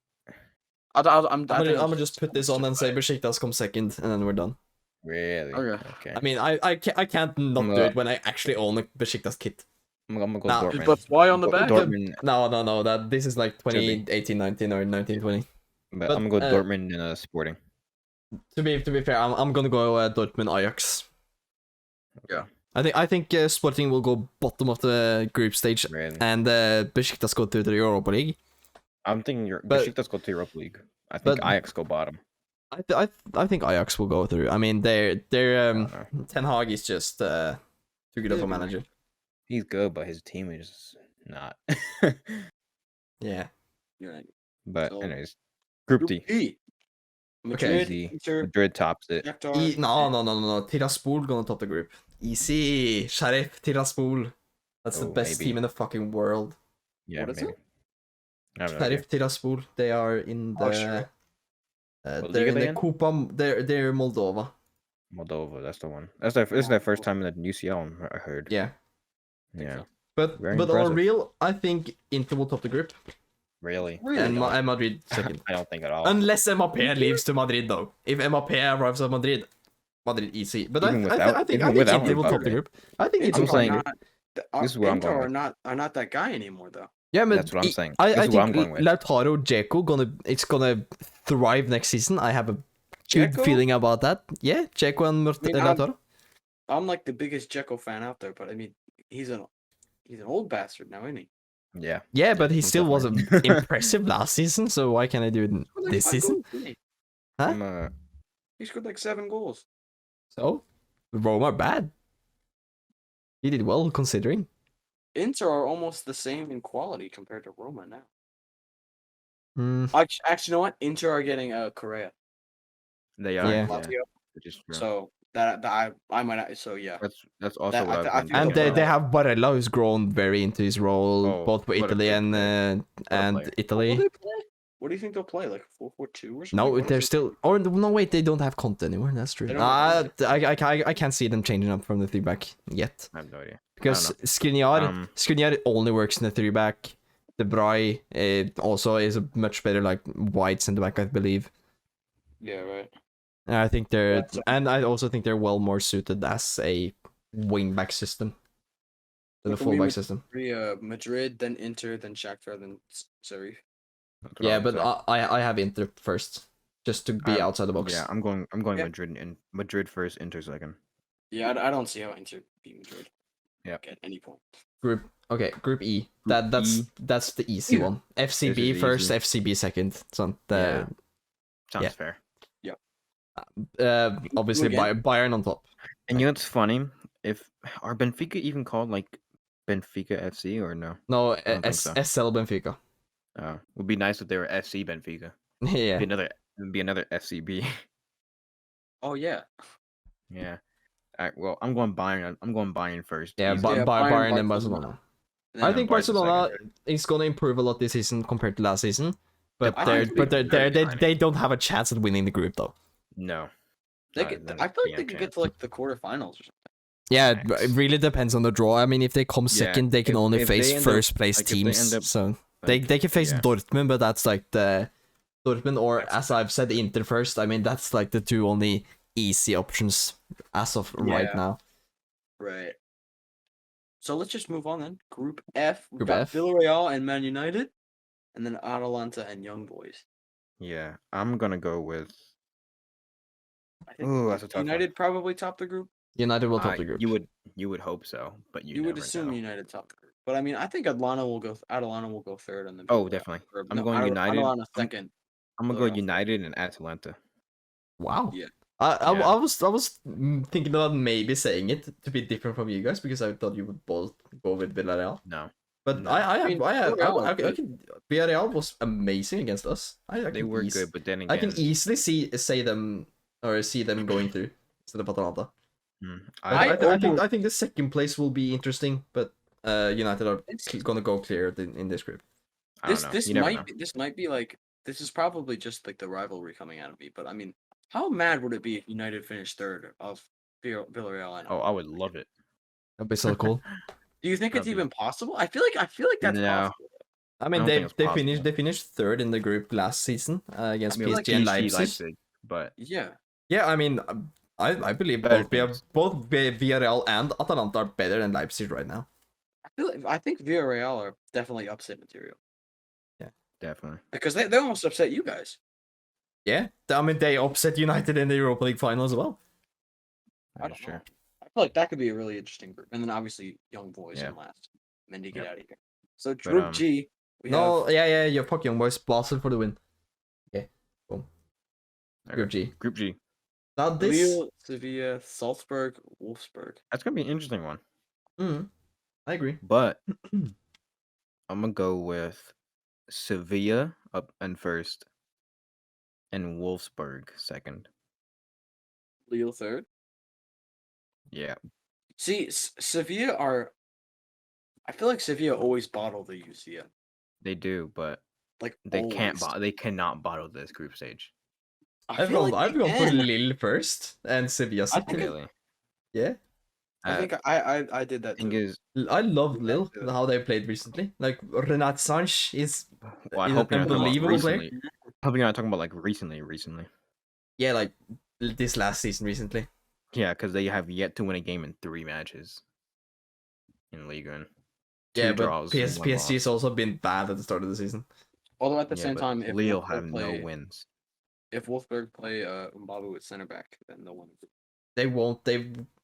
I'm I'm gonna just put this on and say Besiktas comes second, and then we're done. really, Okay. I mean, I can't not do it when I actually own a Besiktas kit. I'm gonna go Nah, Dortmund. But why on the Go- back? Dortmund, No, that this is like Should be. 2018-19 or 19-20. but but, I'm gonna go uh, Dortmund and Sporting. To be fair, I'm gonna go Dortmund Ajax. Yeah. I think Sporting will go bottom of the group stage, Really. and Besiktas go to the Europa League. I'm thinking but- Besiktas go to Europa League. I think but- Ajax go bottom. I think Ajax will go through. I mean, they're I don't know. Ten Hag is just too good of a manager. He's good, but his team is not. Yeah. You're right. But So- anyways, Group D. E. Okay. Easy. Inter, Madrid tops it. Shakhtar. No. Tiraspol gonna top the group. Easy. Sheriff Tiraspol. That's the Oh, best maybe. team in the fucking world. Yeah, What is maybe. I have no idea. Sheriff Tiraspol. They are in Oh, the. sure. What They're league are in they the in? Copa. They're Moldova. Moldova, that's the one. This is their first time in the UCL, I heard. Yeah, Yeah. so. but Very on impressive. real, I think Inter will top the group, Really? and Madrid second. I don't think at all. Unless Mbappé leaves to Madrid, though. If Mbappé arrives at Madrid, Madrid easy. But Even I without- think even without Inter will top the Mbappé. group. I think Inter I'm will top the saying- group. This is where I'm Inter going are not that guy anymore, though. Yeah, but That's what I'm saying. I This is what I'm think going with. Lautaro Dzeko it's gonna thrive next season. I have a good Dzeko? feeling about that. Yeah, Dzeko and Lautaro. I'm like the biggest Dzeko fan out there, but I mean, he's an old bastard now, isn't he? Yeah. Yeah, but he Most still was definitely. impressive last season. So why can't I do it He scored like this 5 season? goals, didn't he? Huh? He scored like 7 goals. So Roma are bad. He did well considering. Inter are almost the same in quality compared to Roma now. Hmm. Actually, you know what? Inter are getting Correa. They are. Yeah. Lazio. Which is true. So that I might. So yeah. That's also That- what I I th- I was think going And to they'll do. they have Barella, who's grown very into his role, Oh, both for what a Italy good and player. and player. Italy. What do they play? What do you think they'll play? Like 4-4-2 or something? No, What they're is it? still. Or no, wait, they don't have Conte anymore. That's true. They don't have I can't see them changing up from the 3-back yet, I have no idea. because know. Skriniar only works in the 3-back. De Vrij also is a much better like wide centre back, I believe. Yeah, right. And I think they're, That's- and I also think they're well more suited as a wing back system than a For full me, back system. Madrid, then Inter, then Shakhtar, then Sheriff. That's what Yeah, I would but say. I have Inter first, just to be outside the box. Yeah, I'm going Yeah. Madrid first, Inter second. Yeah, I don't see how Inter beat Madrid. Yeah. At any point. Group E. Group That's the easy one. FCB This is first, easy. FCB second. So Yeah. Sounds yeah. fair. Obviously Again. Bayern on top. And you know what's funny? If are Benfica even called like Benfica FC or no? No, don't think so. SL Benfica. Would be nice if they were FC Benfica. Yeah. It'd be another FCB. Oh yeah. Yeah. All right, well, I'm going Bayern. I'm going Bayern first. Yeah, easily. Yeah, Bayern and Barcelona. Barcelona. And I then think Bayern's the Barcelona second. is gonna improve a lot this season compared to last season. But I they're think but they're very tiny. they don't have a chance at winning the group though. No. I feel like they could get to like the quarterfinals or something. Yeah, Max. it really depends on the draw. I mean, if they come Yeah, second, they can if- only if they face end up- first place like, if they teams. end up, So like, they can face yeah. Dortmund, but that's like the Dortmund, or as I've said, Inter first. I mean, that's like the two only easy options as of right Yeah. now. Right. So let's just move on then. Group F. We've Group got F. Villarreal and Man United, and then Atalanta and Young Boys. Yeah, I'm gonna go with. I think Ooh, that's a tough one. United probably top the group. United will top the group. You would hope so, but you You would never assume know. United top the group, but I mean, I think Atalanta will go third, and then Oh, Villarreal- definitely. or, I'm no, going United. Atalanta I'm- second. I'm gonna go Villarreal. United and Atalanta. Wow. Yeah. I Yeah. was thinking about maybe saying it to be different from you guys, because I thought you would both go with Villarreal. No, But No. I mean, Villarreal was good. Villarreal was amazing against us. I they can were eas- good, but then again, I can easily see them going through instead of Atalanta. I, I think the second place will be interesting, but United are gonna go clear in this group. I don't This know. this You never might know. be, this might be like this is probably just like the rivalry coming out of me, but I mean, how mad would it be if United finished third of Villarreal? And Oh, I would love it. That'd be so cool. do you think it's that'd be- even possible? I feel like that's No. possible. I mean, don't think it's possible. they finished third in the group last season against I mean, PSG and PSG, Leipzig. but Yeah. Yeah, I mean, I believe Better both Villarreal and Atalanta are better than Leipzig right now. I think Villarreal are definitely upset material definitely. because they almost upset you guys. Yeah, I mean, they upset United in the Europa League final as well. I That's don't know. true. I feel like that could be a really interesting group, and then obviously Young Boys Yeah. in last. Mendy, get Yep. out of here. So Group G. We have Yeah, you fuck Young Boys, Basel for the win. Okay, boom. Group G. Group G. Now this. Lille, Sevilla, Salzburg, Wolfsburg. That's gonna be an interesting one. I agree. But I'm gonna go with Sevilla up and first, and Wolfsburg second. Lille third. Yeah, See, Sevilla are. I feel like Sevilla always bottle the UCL. they do, but Like They can't. always. They cannot bottle this group stage. I've feel gone, like I've they gone for can. Lille first and Sevilla I think second. Really. Yeah, I think I did that thing too. is, I love Yeah, Lille, yeah. how they played recently. Like Renat Sanch is well, I an hope you're not talking about unbelievable player. recently. I hope you're not talking about like recently. Yeah, like this last season recently. Yeah, because they have yet to win a game in 3 matches in League One. 2 Yeah, but draws, 1 PSG has loss. also been bad at the start of the season. Although at the Yeah, same but time, if Lille Wolfsburg have no play, wins. if Wolfsburg play Mbabu at center back, then they'll win. They won't.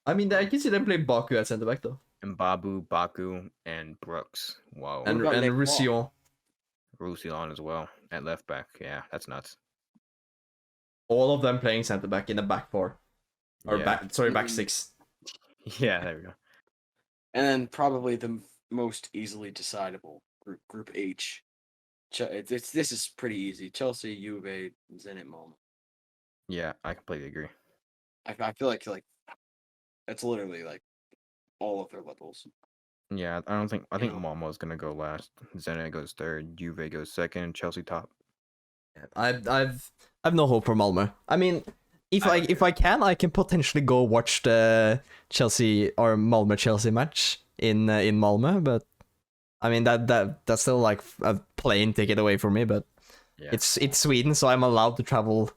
I mean, I can see them play Baku at centre back though, Mbabu, Baku, and Brooks. Wow. and about Nick Roussillon. Roussillon as well at left back. Yeah, that's nuts. All of them playing centre back in a back four, or Yeah. back six. Yeah, there we go. And then probably the most easily decidable group H. This is pretty easy. Chelsea, Juve, Zenit, Malmo. Yeah, I completely agree. I feel like it's literally like all of their levels. Yeah, I think know. Malmo's gonna go last. Zenit goes third. Juve goes second. Chelsea top. I've no hope for Malmo. I mean, if I I can, I can potentially go watch the Chelsea or Malmo Chelsea match in Malmo, but I mean that's still like a plane ticket away from me. But Yeah. it's Sweden, so I'm allowed to travel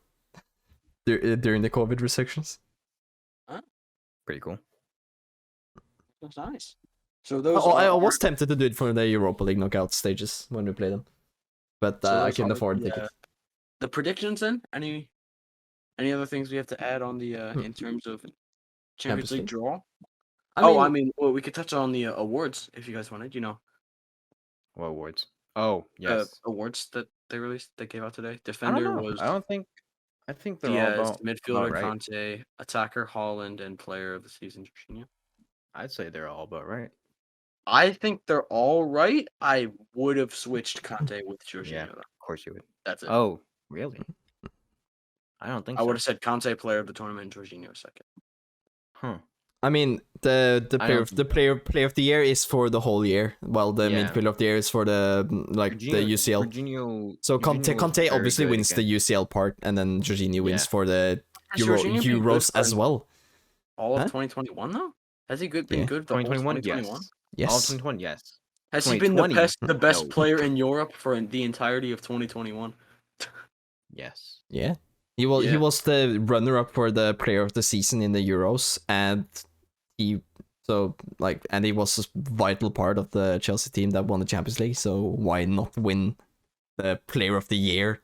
during the COVID restrictions. Pretty cool. That's nice. So those. I are- was tempted to do it for the Europa League knockout stages when we play them, but So I those couldn't are afford the, tickets. The predictions then? Any other things we have to add on the in terms of Champions League League? draw? I mean, Well, we could touch on the awards if you guys wanted. What awards? Oh, yes. Awards that they gave out today. I don't Defender know. was I think they're all Diaz, about midfielder right. Conte, attacker Holland, and player of the season Jorginho. I'd say they're all about right. I think they're all right. I would have switched Conte with Jorginho. Yeah. Though. Of course you would. That's it. Oh, really? I don't think I so. would have said Conte player of the tournament, and Jorginho second. Huh. I mean, the I player don't of the player of the year is for the whole year, while the Yeah. midfield of the year is for the the UCL. Jorginho, So Jorginho was Conte very obviously good wins the against- UCL part, and then Jorginho wins Yeah. for the Has Jorginho been good Euros for as well. All of Huh? 2021 though? Has he been Yeah. good the whole 2021, 2021? yes. All of Yes. 2021, yes. Has he been the 2020? best No. player in Europe for the entirety of 2021? Yes. Yeah. He was Yeah. the runner up for the player of the season in the Euros, and he was a vital part of the Chelsea team that won the Champions League. So why not win the player of the year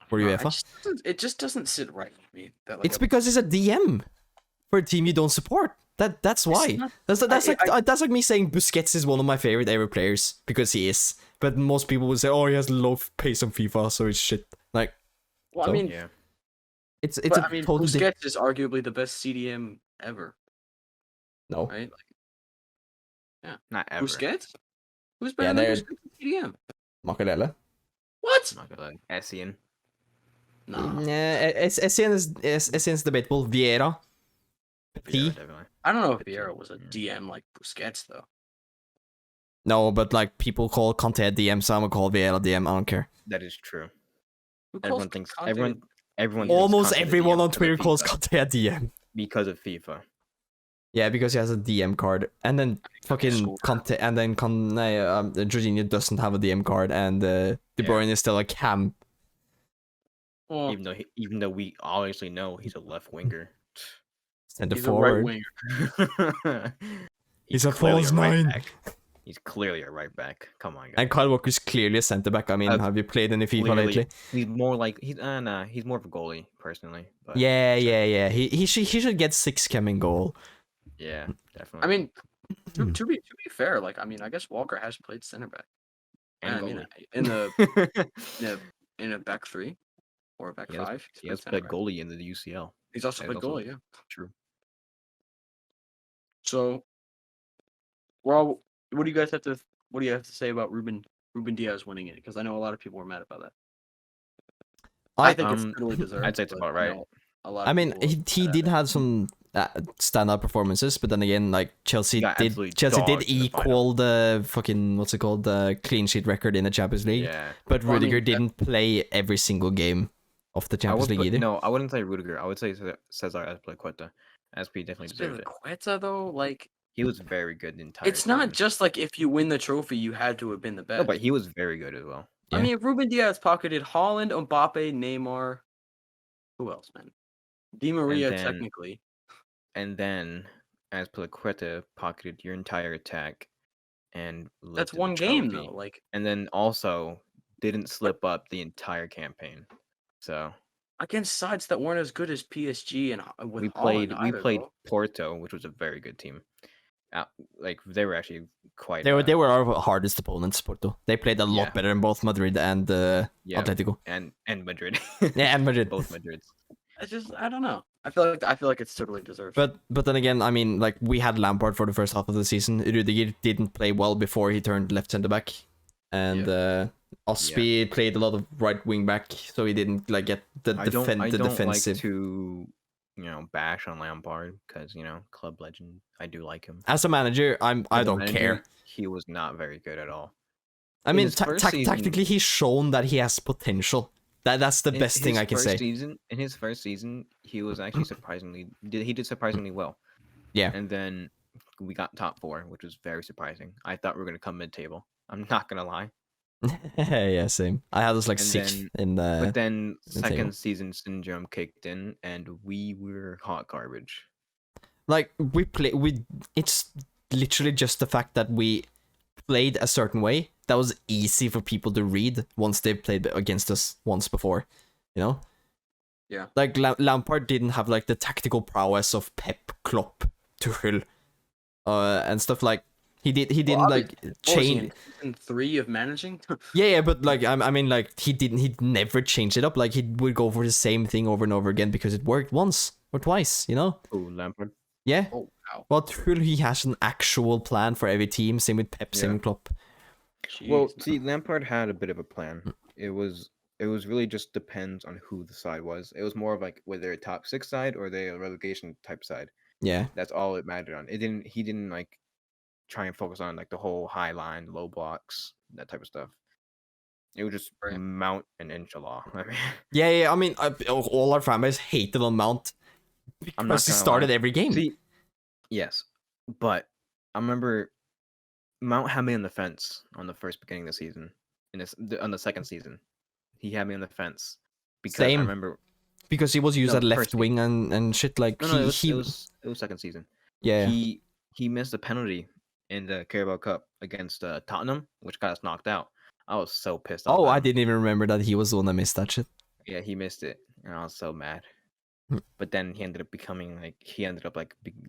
for UEFA? It just doesn't sit right with me. That, like, It's because he's a DM for a team you don't support. That's why. not- That's like me saying Busquets is one of my favorite ever players because he is. But most people would say, oh, he has low pace on FIFA, so it's shit. Like, well, so- I mean, Yeah. it's Busquets is arguably the best CDM ever, no. right? Not ever. Busquets? Who's Yeah, better they're- than Busquets CDM? Makalele. What? Not gonna lie. Essien. No. Essien is debatable. Vieira. Yeah, Petit. definitely. I don't know if Vieira was a DM like Busquets though. No, but like people call Conte a DM, so I'm gonna call Vieira DM. I don't care. That is true. Who calls Everyone thinks Conte- everyone thinks Almost Conte's a everyone DM on because of Twitter calls FIFA. Conte a DM. Because of FIFA. Yeah, because he has a DM card, and then fucking score. Conte, and then Jorginho doesn't have a DM card, and De Bruyne is still a cam. Well, Even though we obviously know he's a left winger. Center he's a right forward. winger. He's a clearly false right nine. back. He's clearly a right back. Come on, guys. And Kyle Walker's clearly a centre back. I mean, have you played any FIFA Clearly, lately? He's more like he's more of a goalie personally. But Yeah. He should get 6 chem in goal. yeah, definitely. I mean, to be fair, like I mean, I guess Walker has played center back. And I mean, goalie. in a back three or a back He has- five. he has center played back. goalie in the UCL. He's also That is played also goalie, yeah. True. So, well, what do you guys have to say about Ruben Diaz winning it? Because I know a lot of people were mad about that. I think it's totally deserved. I'd say it's but about I right. know a lot I of mean, people were he mad did at it. have some standout performances, but then again, like Chelsea Got did absolutely Chelsea did dogged in the final. equal the fucking what's it called, the clean sheet record in the Champions League. Yeah. But Well, I Rudiger mean, didn't play every single game of the I Champions would League either. No, I wouldn't say Rudiger. I would say Cesar Azpilicueta. SP definitely deserves it. Quetta though, like He was very good the entire it's not season. just like if you win the trophy, you had to have been the best. No, but he was very good as well. Yeah. I mean, Ruben Diaz pocketed Haaland, Mbappe, Neymar. Who else, man? Di Maria, then- technically. And then Azpilicueta pocketed your entire attack and That's lifted the one game trophy. though. Like And then also didn't slip up the entire campaign. So against sides that weren't as good as PSG and with we Haaland either, played though. Porto, which was a very good team. Like they were actually quite. They were our hardest opponents, Porto. They played a lot Yeah. better than both Madrid and Yeah. Atletico. and Madrid. Yeah, and Madrid. Both Madrids. It's just I don't know. I feel like it's totally deserved. But then again, I mean, like we had Lampard for the first half of the season. Rudiger didn't play well before he turned left centre back, and Osby played a lot of right wing back, so he didn't like get the I don't defensive. like to bash on Lampard because club legend. I do like him. As a manager, I As a don't manager, care. He was not very good at all. I in mean, his first season- tactically, he's shown that he has potential. That's the best thing I can say. In his first season, he was actually he did surprisingly well. Yeah. And then we got top 4, which was very surprising. I thought we were gonna come mid-table. I'm not gonna lie. Yeah, same. I had this like And sixth then- in the. But then the table. second season syndrome kicked in, and we were hot garbage. Like it's literally just the fact that we played a certain way that was easy for people to read once they played against us once before, Yeah. Like Lampard didn't have like the tactical prowess of Pep, Klopp, Tuchel, and stuff like he didn't like change. In 3 of managing. Yeah, but like I mean, like he never changed it up. Like he would go for the same thing over and over again because it worked once or twice, Oh, Lampard. Yeah. Oh wow. Well, Tuchel, he has an actual plan for every team. Same with Pep, same Yeah. with Klopp. Well, Jeez. see, Lampard had a bit of a plan. It was really just depends on who the side was. It was more of like whether a top 6 side or they a relegation type side. Yeah. That's all it mattered on. He didn't like try and focus on like the whole high line, low blocks, that type of stuff. It was just Right. Mount and Inshallah. I mean, Yeah. I mean, all our fan base hated on Mount I'm not because he gonna started lie. every game. See, yes, but I remember Mount had me on the fence on the first beginning of the season. On the second season, he had me on the fence because Same. I remember. Because he was used No, at left first wing and shit. Like No, it he was second season. yeah. He missed a penalty in the Carabao Cup against Tottenham, which got us knocked out. I was so pissed off. Oh, at I him. didn't even remember that he was the one that missed that shit. Yeah, he missed it, and I was so mad. Hmm. But then he ended up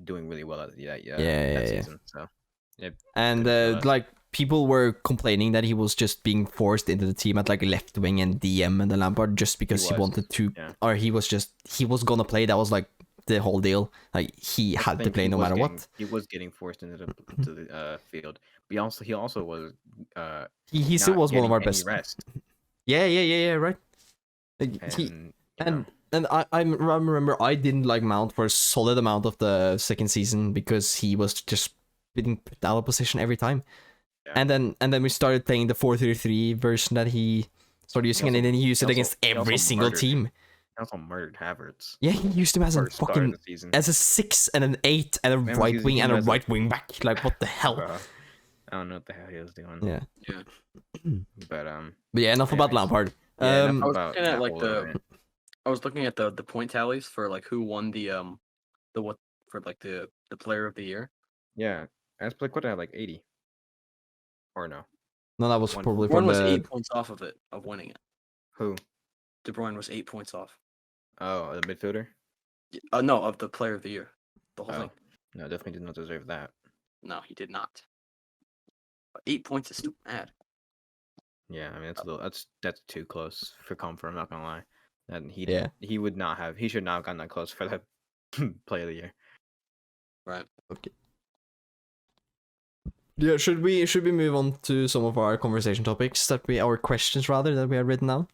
doing really well at that Yeah. season. So And Good for us. like people were complaining that he was just being forced into the team at like left wing and DM and the Lampard just because he was, wanted to, yeah. or he was gonna play. That was like the whole deal. Like he I had to think play he no was matter getting- what. He was getting forced into the field. But he also was He still not was one of getting our any best. rest. Yeah, right. Like, And, And I remember I didn't like Mount for a solid amount of the second season because he was just being put out of position every time. Yeah. And then we started playing the 4-3-3 version that he started using, and then he used it he against also every single murdered. team. He also murdered Havertz. Yeah, he used him as a First start of fucking the season. as a 6 and an 8 and a Remember, right he was wing and a using him as a- right wing back. Like what the hell? I don't know what the hell he was doing. Yeah. But But yeah, enough about Anyways. Lampard. Yeah, enough I was about looking at that like whole the event. I was looking at the point tallies for like who won the what for like the player of the year. Yeah, Azpilicueta had like 80. Or no? No, that was One- probably One from was the 8 points off of it of winning it. Who? De Bruyne was 8 points off. Oh, the midfielder. No, of the player of the year. The whole Oh, thing. no, definitely did not deserve that. No, he did not. But 8 points is still mad. Yeah, I mean that's too close for comfort. I'm not gonna lie. And he Yeah. he would not have. He should not have gotten that close for that play of the year. Right. Yeah, should we move on to some of our conversation topics our questions rather that we have written down?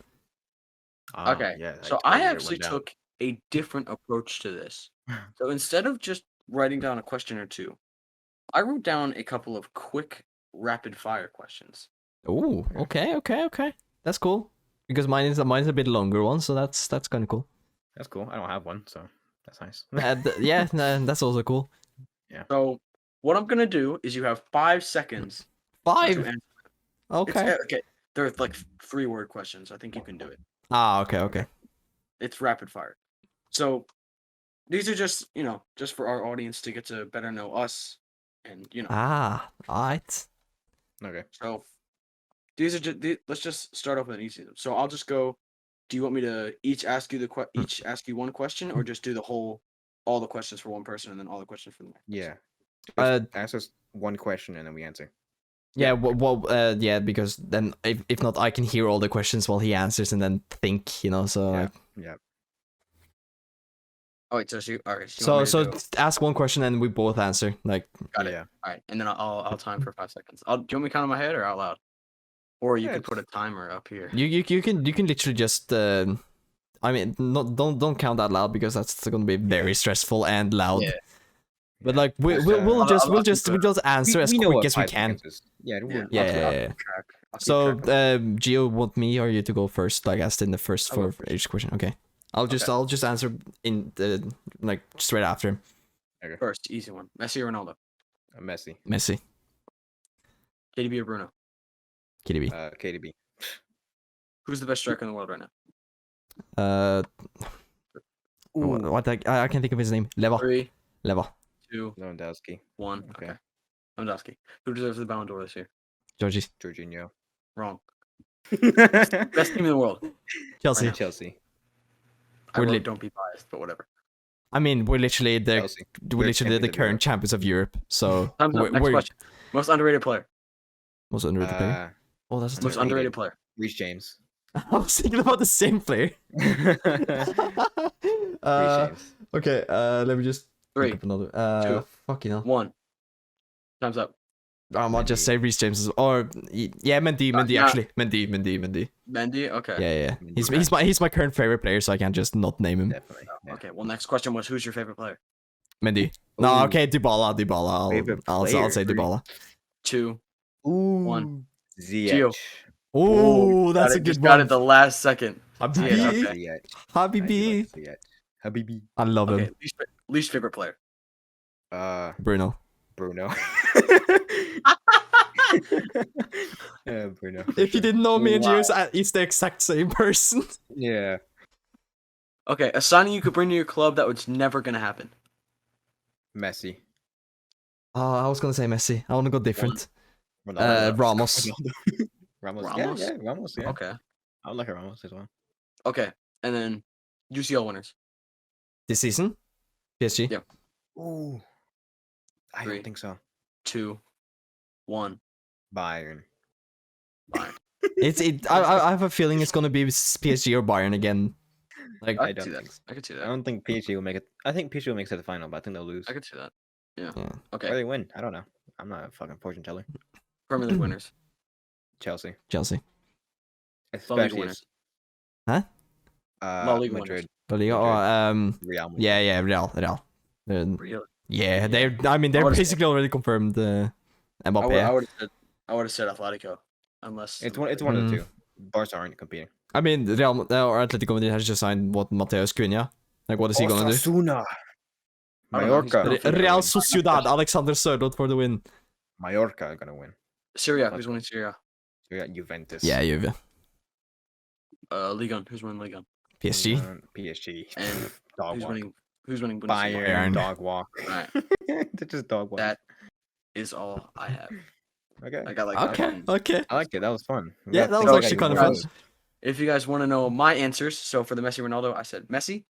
Ah, Okay. Yeah. So totally I wrote actually one down. took a different approach to this. So instead of just writing down a question or two, I wrote down a couple of quick, rapid-fire questions. Oh, okay. That's cool. Because mine's a bit longer one, so that's kind of cool. That's cool. I don't have one, so that's nice. Yeah, that's also cool. So what I'm gonna do is you have 5 seconds to 5. answer. Okay. Okay. They're like 3-word questions. I think you can do it. Okay. It's rapid fire. So these are just, just for our audience to get to better know us, and Alright. Okay. So these are just. Let's just start off with an easy one. So I'll just go. Do you want me to each ask you one question, or just do all the questions for one person and then all the questions for the next? Yeah. Ask us one question and then we answer. Yeah, yeah, because then if not, I can hear all the questions while he answers and then think, so Yeah. like... Yeah. Oh wait, so all right. So ask one question and we both answer. Like, got it. Yeah. All right, and then I'll time for 5 seconds. Do you want me to count in my head or out loud? Or you can put a timer up here. you can literally just I mean, don't count that loud because that's gonna be very stressful and loud. Yeah. But like we'll just answer as quick as we can. Yeah. Yeah. So Gio, want me or you to go first? Like asked in the first for each question. Okay. I'll just answer in the like straight after him. Okay. First, easy one. Messi or Ronaldo? Messi. KDB or Bruno? KDB. KDB. Who's the best striker in the world right now? What I can't think of his name. 3, Leva. 2, Lewandowski. 1. Okay. Lewandowski. Who deserves the Ballon d'Or this year? Jorginho. Wrong. Best team in the world. Chelsea. Right now. Chelsea. Don't be biased, but whatever. I mean, we're literally Chelsea. the current champions of Europe. So Time's up. Next question. Most underrated player. Most underrated player. Oh, that's Most underrated player. Reece James. I was thinking about the same player. Reece James. Okay, let me just 3, look up another. 2, fucking hell. 1. Time's up. I might just say Reece James or yeah, Mendy actually. Mendy. Mendy? Okay. Yeah. He's my current favorite player, so I can't just not name him. Definitely. Yeah. Okay. Well, next question was who's your favorite player? Mendy. No, Ooh. okay, Dybala. I'll say Dybala. 2, Ooh. 1. Ziyech. Gio. Oh, that's a good just one. got it the last second. Habibi. Habibi. I love him. Okay. Least favorite player. Bruno. Bruno. Bruno. If you didn't know me and Gio, it's the exact same person. Yeah. Okay. A signing you could bring to your club that was never gonna happen. Messi. I was gonna say Messi. I want to go different. Ronaldo. Ramos. Ramos. Ramos? Yeah, Ramos. Yeah. Okay. I would like a Ramos as well. Okay. And then UCL winners. This season? PSG? Yeah. Ooh. I 3, don't think so. 2, 1. Bayern. Fine. I have a feeling it's gonna be PSG or Bayern again. Like I I could see don't that. think so. I could see I that. don't think PSG will make it. I think PSG will make it to the final, but I think they'll lose. I could see that. Yeah. yeah. Okay. Or they win. I don't know. I'm not a fucking fortune teller. Premier League winners. Chelsea. Chelsea. Especially winners. Huh? La Liga Madrid. But Real Madrid. yeah, Real. Really? Yeah, they're basically already confirmed Mbappe. I would have said Atletico, unless It's one of the two. Barca aren't competing. I mean, Real or Atletico Madrid has just signed Mateus Cunha. Like, what is he gonna do? Osasuna. I don't know, he's Mallorca. gonna- Real Sociedad, Alexander Sørloth for the win. Mallorca are gonna win. Syria. Who's winning Syria? We got Juventus. Yeah, Juve. Ligue 1. Who's winning Ligue 1? PSG. PSG. And Dog who's walk. winning? Who's winning Bundesliga? Bayern. Bayern. Dog walk. Right. They're just dog walk. That is all I have. Okay. I got like Okay. I liked it. That was fun. Yeah, that was actually kind of fun. If you guys want to know my answers, so for the Messi Ronaldo, I said Messi.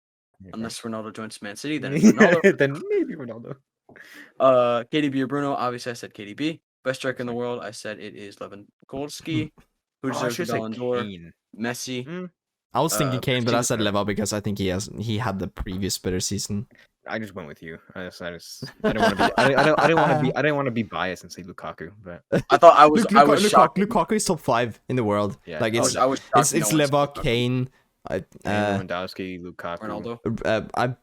Unless Ronaldo joins Man City, then it's Ronaldo. Then maybe Ronaldo. KDB or Bruno, obviously I said KDB. Best striker in the world, I said it is Lewandowski. Who deserves the Ballon d'Or? Messi. I was thinking Kane, but I Messi said deserves- Leva because I think he had the previous better season. I just went with you. I didn't want to be. I didn't want to be biased and say Lukaku, but I thought I was shocked. Lukaku is top 5 in the world. Yeah. Like I was shocked it's no one Leva, said Lukaku. Kane, Lewandowski, Lukaku. Ronaldo. I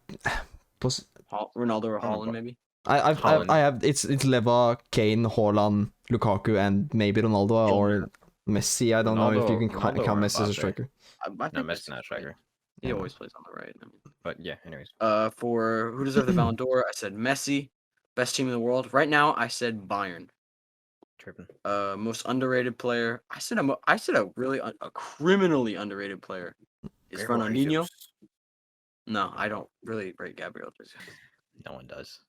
was Ronaldo or I don't know, Haaland, maybe. I have it's Leva, Kane, Haaland, Lukaku, and maybe Ronaldo or Messi. I don't know if you can count Ronaldo or Messi as a Mbappe? striker. I No, think Messi's not a striker. He Yeah. always plays on the right. I mean. But yeah, anyways. For who deserves the Ballon d'Or, I said Messi, best team in the world. Right now, I said Bayern. Tripping. Most underrated player. I said a really a criminally underrated player is Ronaldinho. No, I don't really rate Gabriel Jesus. No one does.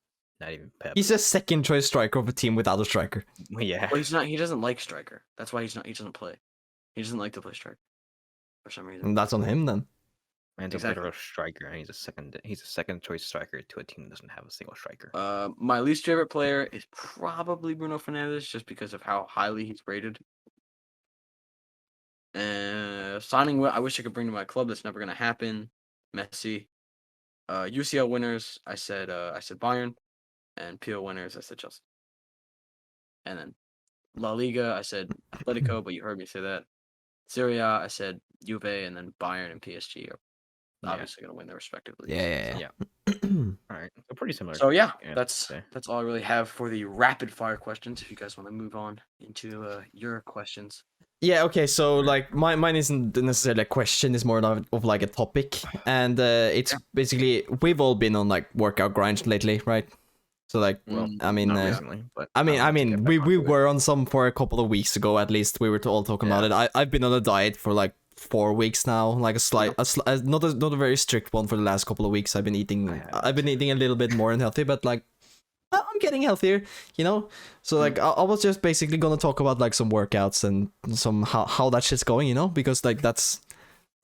Not even Pep. He's a second choice striker of a team without a striker. Yeah. Well, he's not. He doesn't like striker. That's why he's not. He doesn't play. He doesn't like to play striker for some reason. And that's on him then. Man's Exactly. a literal striker, and he's a second choice striker to a team that doesn't have a single striker. My least favorite player is probably Bruno Fernandes, just because of how highly he's rated. Signing, I wish I could bring to my club. That's never gonna happen. Messi. UCL winners. I said Bayern, and PO winners. I said Chelsea. And then La Liga. I said Atletico, but you heard me say that. Serie A. I said Juve, and then Bayern and PSG are obviously gonna win their respective leagues. Yeah. All right, so pretty similar. So yeah, Yeah, that's all I really have for the rapid fire questions. If you guys want to move on into your questions. Yeah, okay, so like mine isn't necessarily a question, it's more of like a topic. And it's basically we've all been on like workout grinds lately, right? So like I mean not recently, but I mean we were on some for a couple of weeks ago at least. We were all talking about it. I've been on a diet for like 4 weeks now, like not a very strict one for the last couple of weeks. I've been eating a little bit more unhealthy, but like I'm getting healthier, you know? So like I was just basically gonna talk about like some workouts and some how that shit's going, you know? Because like that's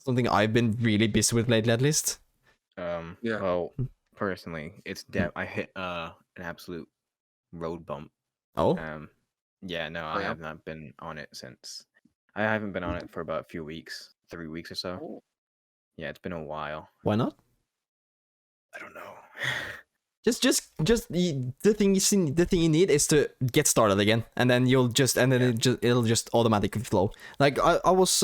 something I've been really busy with lately at least. Well, personally, it's I hit an absolute road bump. Oh? I have not been on it since. I haven't been on it for about a few weeks, 3 weeks or so. Oh. Yeah, it's been a while. Why not? I don't know. Just the thing you need is to get started again, and then it'll just automatically flow. Like I was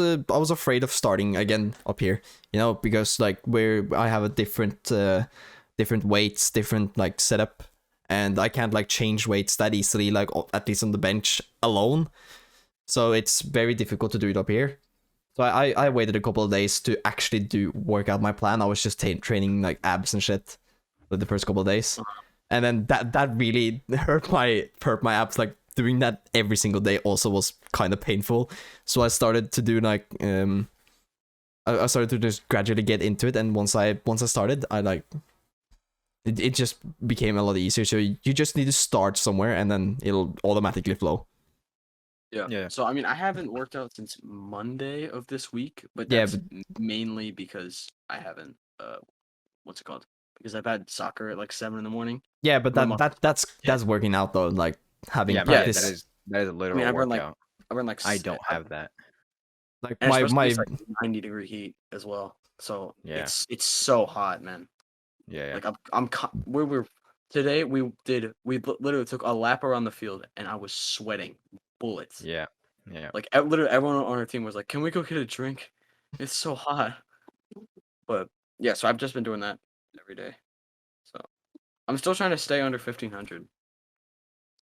afraid of starting again up here, you know, because like I have a different weights, different like setup, and I can't like change weights that easily, like at least on the bench alone. So it's very difficult to do it up here. So I waited a couple of days to actually work out my plan. I was just training like abs and shit for the first couple of days, and then that really hurt my abs. Like doing that every single day also was kind of painful. So I started to do like I started to just gradually get into it, and once I started, I like it just became a lot easier. So you just need to start somewhere, and then it'll automatically flow. Yeah. So I mean, I haven't worked out since Monday of this week, but that's mainly because I haven't what's it called? Because I've had soccer at like 7 a.m. Yeah, but that's working out though, like having practice. That is a literal workout. I run like I don't have that. Like and my it's like 90-degree heat as well. So it's so hot, man. Yeah. Like today we literally took a lap around the field and I was sweating bullets. Yeah. Like literally everyone on our team was like, "Can we go get a drink? It's so hot." But yeah, so I've just been doing that every day. So I'm still trying to stay under 1,500.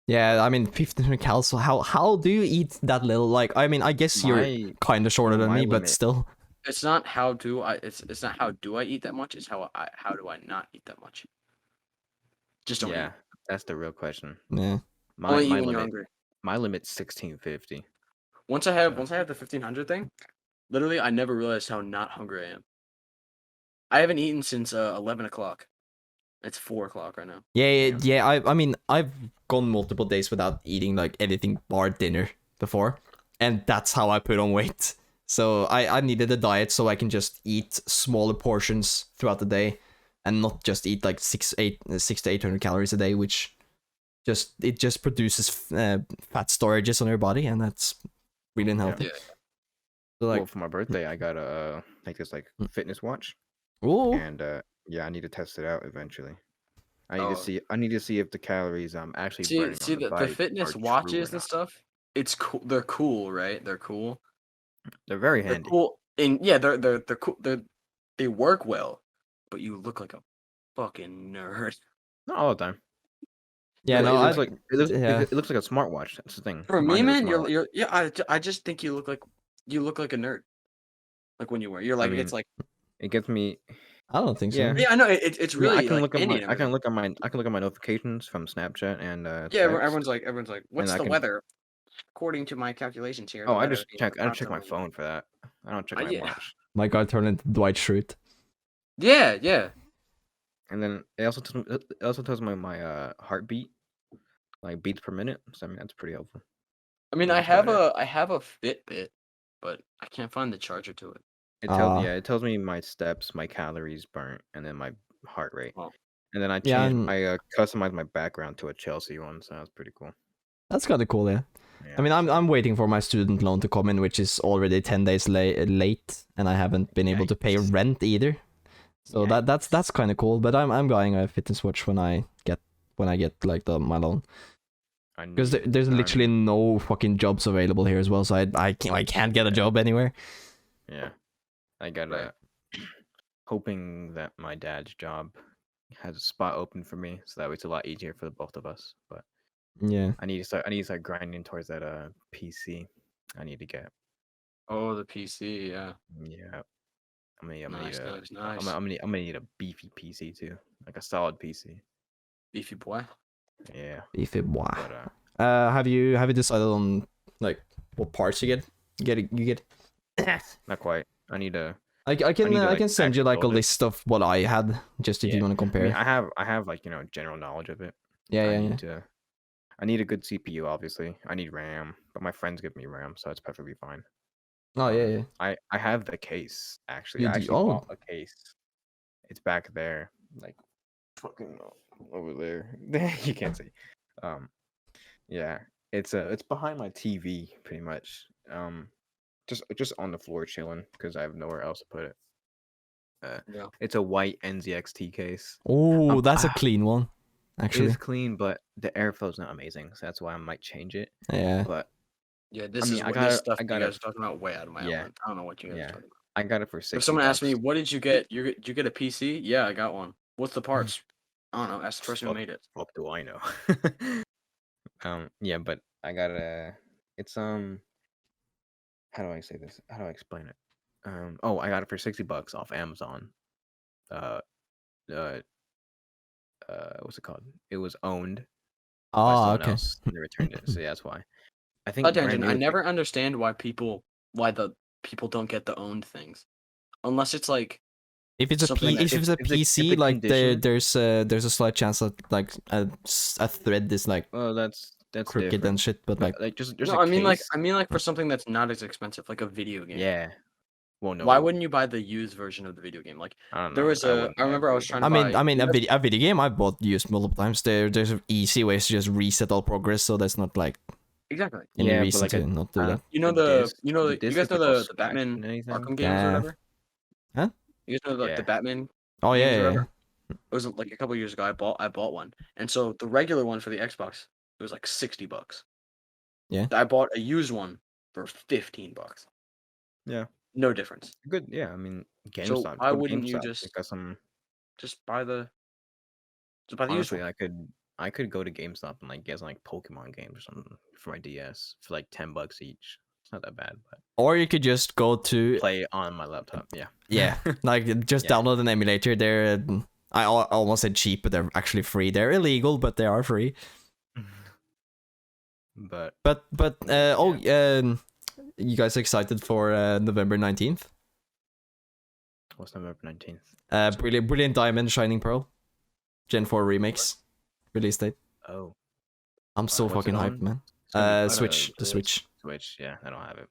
Yeah, I mean 1,500 calories. So how do you eat that little? Like, I mean, I guess you're kind of shorter than me, but still. It's not how do I. It's not how do I eat that much. It's how do I not eat that much. Just don't eat. That's the real question. Yeah. Only eat when you're hungry. My limit's 1,650. Once I have the 1,500 thing, literally, I never realized how not hungry I am. I haven't eaten since 11 o'clock. It's 4 o'clock right now. Yeah. I mean, I've gone multiple days without eating like anything bar dinner before, and that's how I put on weight. So I needed a diet so I can just eat smaller portions throughout the day, and not just eat like 600 to 800 calories a day, which just produces fat storages on your body, and that's really unhealthy. Yeah. So like for my birthday, I got a this fitness watch. Ooh. And I need to test it out eventually. I need to see if the calories I'm actually burning on the fitness watches and stuff. It's cool. They're cool, right? They're cool. They're very handy. They're cool. And yeah, they're cool. They work well, but you look like a fucking nerd Not all the time. Yeah, It no, looks like yeah. it looks like a smartwatch. That's the thing. For me, Mine is a man, smartwatch. you're yeah. I just think you look like a nerd. Like when you wear, you're I like mean, it's like it gets me. I don't think so. Yeah. yeah. I know it's I mean, really like I Indian. can look at my notifications from Snapchat and Yeah, text. everyone's like, what's I the can. weather? According to my calculations here, Oh, the I weather just is check. I don't check my approximately- phone for that. I don't check my yeah. watch. My guy turned into Dwight Schrute. Yeah. And then it also tells me my heartbeat, like beats per minute. So I mean that's pretty helpful. I mean, That's about I have a Fitbit, but I can't find the charger to it. It tells me my steps, my calories burnt, and then my heart rate. Oh. And then I Yeah, changed I customized my background to a Chelsea one, so that's pretty cool. That's kind of cool, yeah. Yeah, I mean, I'm waiting for my student loan to come in, which is already 10 days late, and I haven't been able to pay Yikes. rent either. So that's kind of cool. But I'm buying a fitness watch when I get like my loan, because there's literally no fucking jobs available here as well. So I can't get a job anywhere. Yeah, I got hoping that my dad's job has a spot open for me, so that way it's a lot easier for the both of us. But Yeah. I need to start grinding towards that PC. I need to get. Oh, the PC, yeah. Yeah. I'm gonna Nice. I'm gonna need a beefy PC too, like a solid PC. Beefy boy. If Yeah. it But, have you decided on like what parts you get? not quite. I need to. I can send you actually like a build it. list of what I had, just if you Yeah. want to I compare. mean, I have like general knowledge of it. Yeah. I need a good CPU, obviously. I need RAM, but my friends give me RAM, so it's perfectly fine. Oh yeah. I have the case actually. You I do- actually oh. bought a case. It's back there, like fucking over there. You can't see. Yeah, it's behind my TV pretty much. Just on the floor chilling because I have nowhere else to put it. Yeah. It's a white NZXT case. Oh, that's a clean one, actually. It's clean, but the airflow's not amazing, so that's why I might change it. Yeah. But Yeah, this mean, is I what gotta- this stuff I you gotta- guys are talking about way out of my Yeah. element. I don't know what you guys Yeah. are talking about. I got it for 60 If someone asked me, bucks. what did you get? You get a PC? Yeah, I got one. What's the parts? I don't know. Ask the person who Fuck. made it. Fuck do I know? Yeah, but I got it's how do I say this? How do I explain it? Oh, I got it for 60 bucks off Amazon. Uh, what's it called? It was owned by Oh, someone okay. else, and they returned it. So yeah, that's why. I think Side brand tangent. new I is, like- never understand why the people don't get the owned things, unless it's like If it's a something that- if it's a if the PC, like condition- there's a slight chance that like a thread is like Well, that's crooked different. and shit, but like just no, a I mean case. like for something that's not as expensive, like a video game. Yeah. Well, no. Why wouldn't you buy the used version of the video game? Like I don't know. there was wouldn't I remember I was ever, trying to I mean buy- a video game I bought used multiple times. There's easy ways to just reset all progress, so there's not like exactly. any Yeah, but reason like to not do that. You know The the disc- you know the you disc guys is know like all the scratched Batman and anything. Arkham games Yeah. or whatever? Huh? You guys know like the Yeah. Batman Oh games or yeah. whatever? It was like a couple years ago. I bought one, and so the regular one for the Xbox it was like $60. Yeah. I bought a used one for $15. Yeah. No difference. Good. Yeah. I mean, GameStop. So go why to wouldn't you GameStop, just- they got some? Just buy the used Honestly, one. I could go to GameStop and like get some like Pokemon games or something for my DS for like $10 each. It's not that bad, but Or you could just go to play on my laptop. Yeah. yeah, like just Yeah. download an emulator. They're I almost said cheap, but they're actually free. They're illegal, but they are free. But But you guys excited for November 19th? what's November 19th? Brilliant Diamond, Shining Pearl, Gen 4 remakes, release date. Oh, I'm so what's fucking it hyped, on? man. It's gonna be- Switch, the PS. Switch. Switch. Yeah, I don't have it.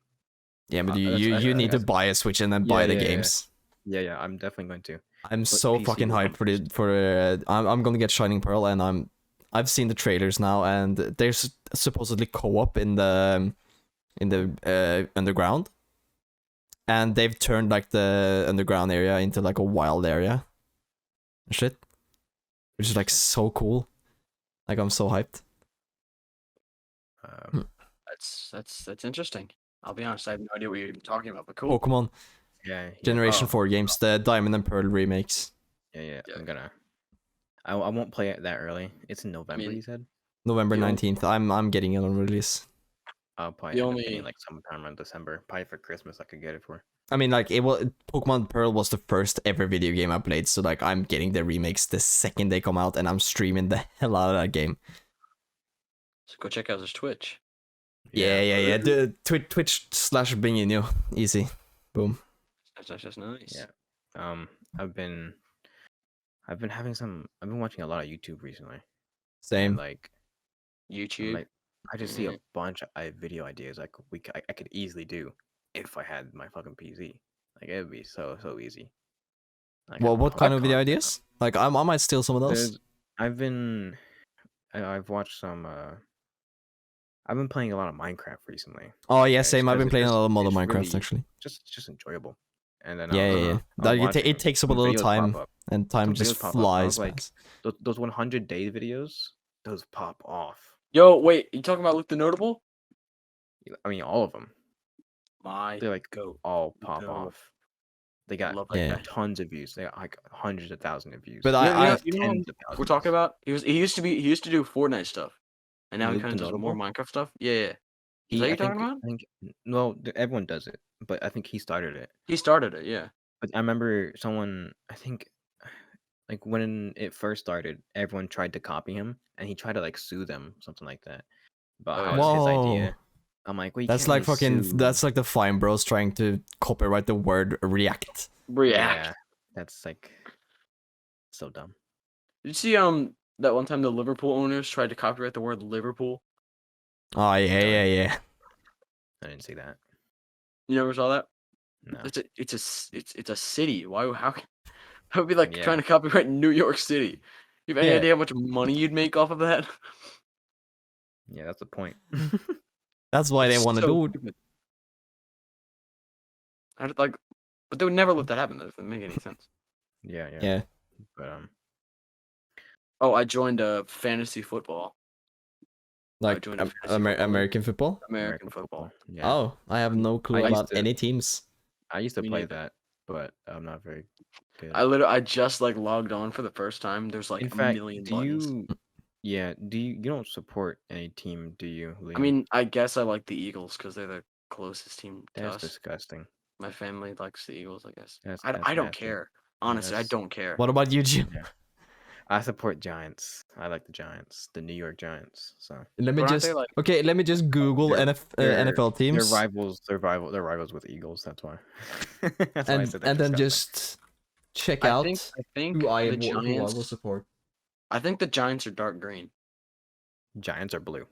Yeah, but that's- you need to that's- buy a Switch and then Yeah, buy the yeah, yeah. games. Yeah, I'm definitely going to. I'm But so PC fucking will hyped come first. I'm gonna get Shining Pearl, and I've seen the trailers now, and there's supposedly co-op in the underground, and they've turned like the underground area into like a wild area. Shit, which is like so cool. Like I'm so hyped. That's interesting. I'll be honest, I have no idea what you're even talking about, but cool. Pokemon Yeah. Generation Oh. 4 games, the Diamond and Pearl remakes. Yeah. Yeah. I won't play it that early. It's in November, mean, you said? November The only- 19th. I'm getting it on release. I'll probably The end up only- getting like sometime in December. Probably for Christmas I could get it for. I mean, like, Pokemon Pearl was the first ever video game I played, so like I'm getting the remakes the second they come out, and I'm streaming the hell out of that game. So go check out his Twitch. Yeah. Twitch/Binginho. Easy. Boom. That's nice. Yeah. I've been watching a lot of YouTube recently. And, Same. like YouTube. like I just see a bunch of video ideas like I could easily do if I had my fucking PC. Like it would be so easy. Like, Well, what kind of video content. ideas? Like, I might steal some of those. I've watched some. I've been playing a lot of Minecraft recently. Oh yeah, it's same. I've been just- playing a it's- lot of Modern it's Minecraft really actually. Just enjoyable. And then Yeah. I'll Like, watch it takes up a some little videos time, pop up. and time Some just videos pop up, and I flies was like, past. Those 100-day videos, those pop off. Yo, wait, you talking about Luke the Notable? I mean, all of them. My They like goat. all pop Go. off. They got Love like that guy. tons of views. They got like hundreds of thousands of views. But You know I what tens of we're thousands. talking about? He used to do Fortnite stuff, and now he Luke kind the of does more Notable? Minecraft stuff. Yeah. Is that what you're talking about? I think well, everyone does it, but I think he started it. He started it. Yeah. But I remember someone, I think, like when it first started, everyone tried to copy him, and he tried to like sue them, something like that. But Oh, how yeah. it's his Whoa. idea. I'm like, well, you That's can't like really fucking. sue- That's like the Fine Bros trying to copyright the word react. React. Yeah, that's like so dumb. Did you see that one time the Liverpool owners tried to copyright the word Liverpool? Oh yeah. I didn't see that. You never saw that? No. It's a city. Why? How? That would be like Yeah. trying to copyright New York City. You have any Yeah. idea how much money you'd make off of that? Yeah, that's the point. That's why they It's want to so do it. stupid. But they would never let that happen. That doesn't make any sense. Yeah. Yeah. But Oh, I joined fantasy football. Like joined a fantasy football league. American football. American football. Yeah. Oh, I have no clue I used about to- any teams. I used to Me play neither. that, but I'm not very good. I just like logged on for the first time. There's like In a fact, million do buttons. you don't support any team, do you, Liam? I mean, I guess I like the Eagles because they're the closest team to that's us. disgusting. My family likes the Eagles, I guess. That's I don't nasty. care. Honestly, I That's- don't care. What about you, Jim? Yeah. I support Giants. I like the Giants, the New York Giants. So Let me But aren't just they, like- okay. Let me just Google They're- NFL teams, they're rivals. They're rivals with Eagles. That's why. That's why I and said that and then disgusting. just check I out think who I the will Giants. support. I think the Giants are dark green. Giants are blue.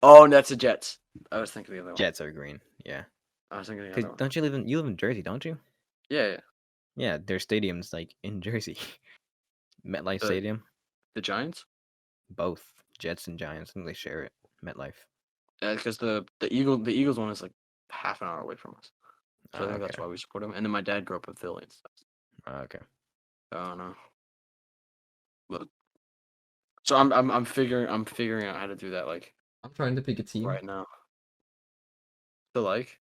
Oh, and that's the Jets. I was thinking the other one. Jets are green. Yeah. I was thinking the 'Cause other one. don't you live in Jersey? Don't you? Yeah. Yeah, their stadium's like in Jersey. MetLife The- Stadium. The Giants. Both Jets and Giants, and they share it. MetLife. Yeah, because the Eagles one is like half an hour away from us. So I think that's okay. why we support them. And then my dad grew up with Philly and stuff. Okay. Oh no. But so I'm figuring out how to do that like I'm trying to pick a team. right now. So like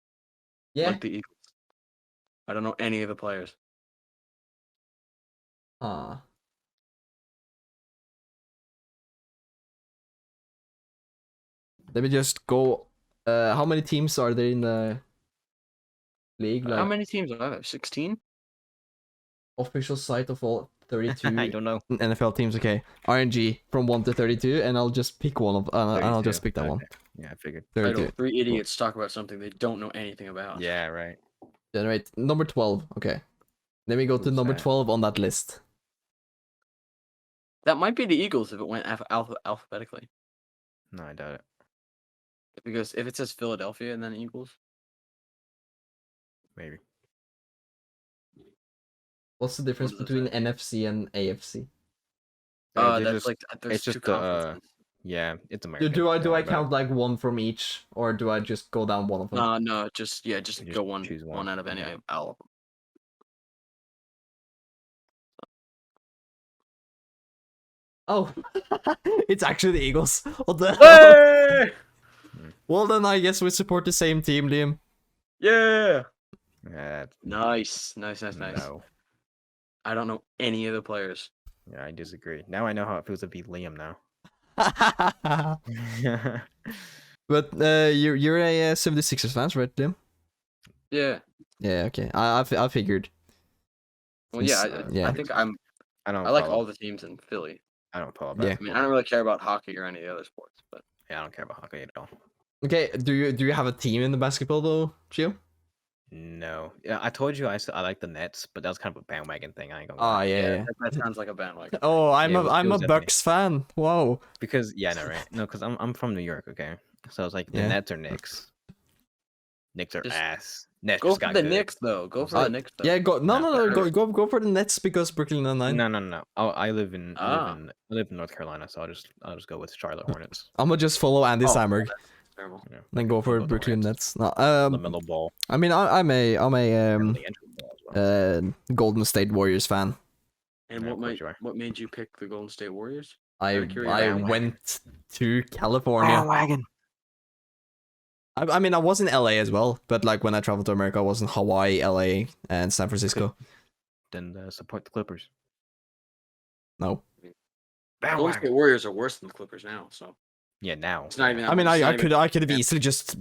Yeah. the Eagles. I don't know any of the players. Let me just go. How many teams are there in the league? How Like many teams are there? 16? official site of all 32 I don't know. NFL teams. Okay, RNG from 1 to 32, and I'll just pick one of. And I'll just 32. pick that Okay. one. Yeah, I figured. 32. Title, 3 idiots talk about something they don't know anything about. Yeah, right. Generate number 12. Okay, let me go to Who's number that? 12 on that list. That might be the Eagles if it went alphabetically. No, I doubt it. Because if it says Philadelphia and then Eagles. Maybe. What's the difference does it between NFC and AFC? They're That's just- like there's it's two just conferences. yeah, it's American. Do I Don't worry about count it. like one from each, or do I just go down one of them? No, just You go just one choose one one, out of any yeah. all of them. Oh, it's actually the Eagles. What the? Hey! Well, then I guess we support the same team, Liam. Yeah. Yeah, Nice. no. I don't know any of the players. Yeah, I disagree. Now I know how it feels to be Liam now. But you're a 76ers fan, right, Tim? Yeah. Yeah, okay. I figured. Well, yeah. Yeah. I think I like all the teams in Philly. I don't follow Yeah. I basketball. mean, I don't really care about hockey or any of the other sports, but Yeah, I don't care about hockey at all. Okay, do you have a team in the basketball though, Gio? No. Yeah, I told you I like the Nets, but that was kind of a bandwagon thing. I ain't gonna Ah, lie. yeah. that sounds like a bandwagon. Oh, I'm Yeah, a it I'm was a definitely- Bucks fan. Wow. Because yeah, no, right? No, because I'm from New York, okay. So I was like, the Yeah. Nets or Knicks. Knicks are Just ass. Nets Go just for got the good. Knicks, though. Go for the Knicks, though. Yeah, go No, go for the Nets because Brooklyn Nine-Nine. No. I live in Ah. I live in North Carolina, so I'll just go with Charlotte Hornets. I'm gonna just follow Andy Oh, Samberg, Terrible. Yeah. then go for I'll go Brooklyn Hornets. Nets. No, LaMelo Ball. I mean I'm a Apparently entry ball as well. Golden State Warriors fan. And Yeah, of course you are. what made you pick the Golden State Warriors? I Out of curiosity. I Bandwagon. went to California. Wagon. I mean I was in LA as well, but like when I traveled to America, I was in Hawaii, LA, and San Francisco. Then support the Clippers. No. Golden State Warriors are worse than the Clippers now, so Yeah, now. it's not even. I mean it's not I even- could have easily just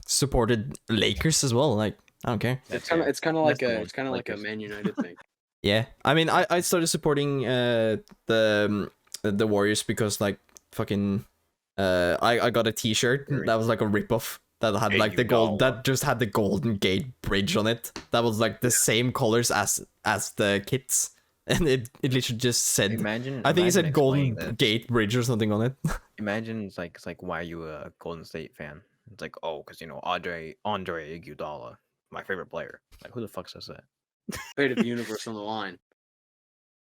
supported Lakers as well. Like I don't care. It's kind of like That's the a one, it's kind of like a Lakers. Man United thing. Yeah, I mean, I started supporting the Warriors because like fucking I got a T-shirt that was like a ripoff that had like the gold that just had the Golden Gate Bridge on it. That was like the same colors as the kits, and it literally just said Imagine. I think it said imagine Golden explaining this. Gate Bridge or something on it. Imagine it's like why are you a Golden State fan? It's like because Andre Iguodala, my favorite player. Like who the fuck says that? Fate of the universe on the line.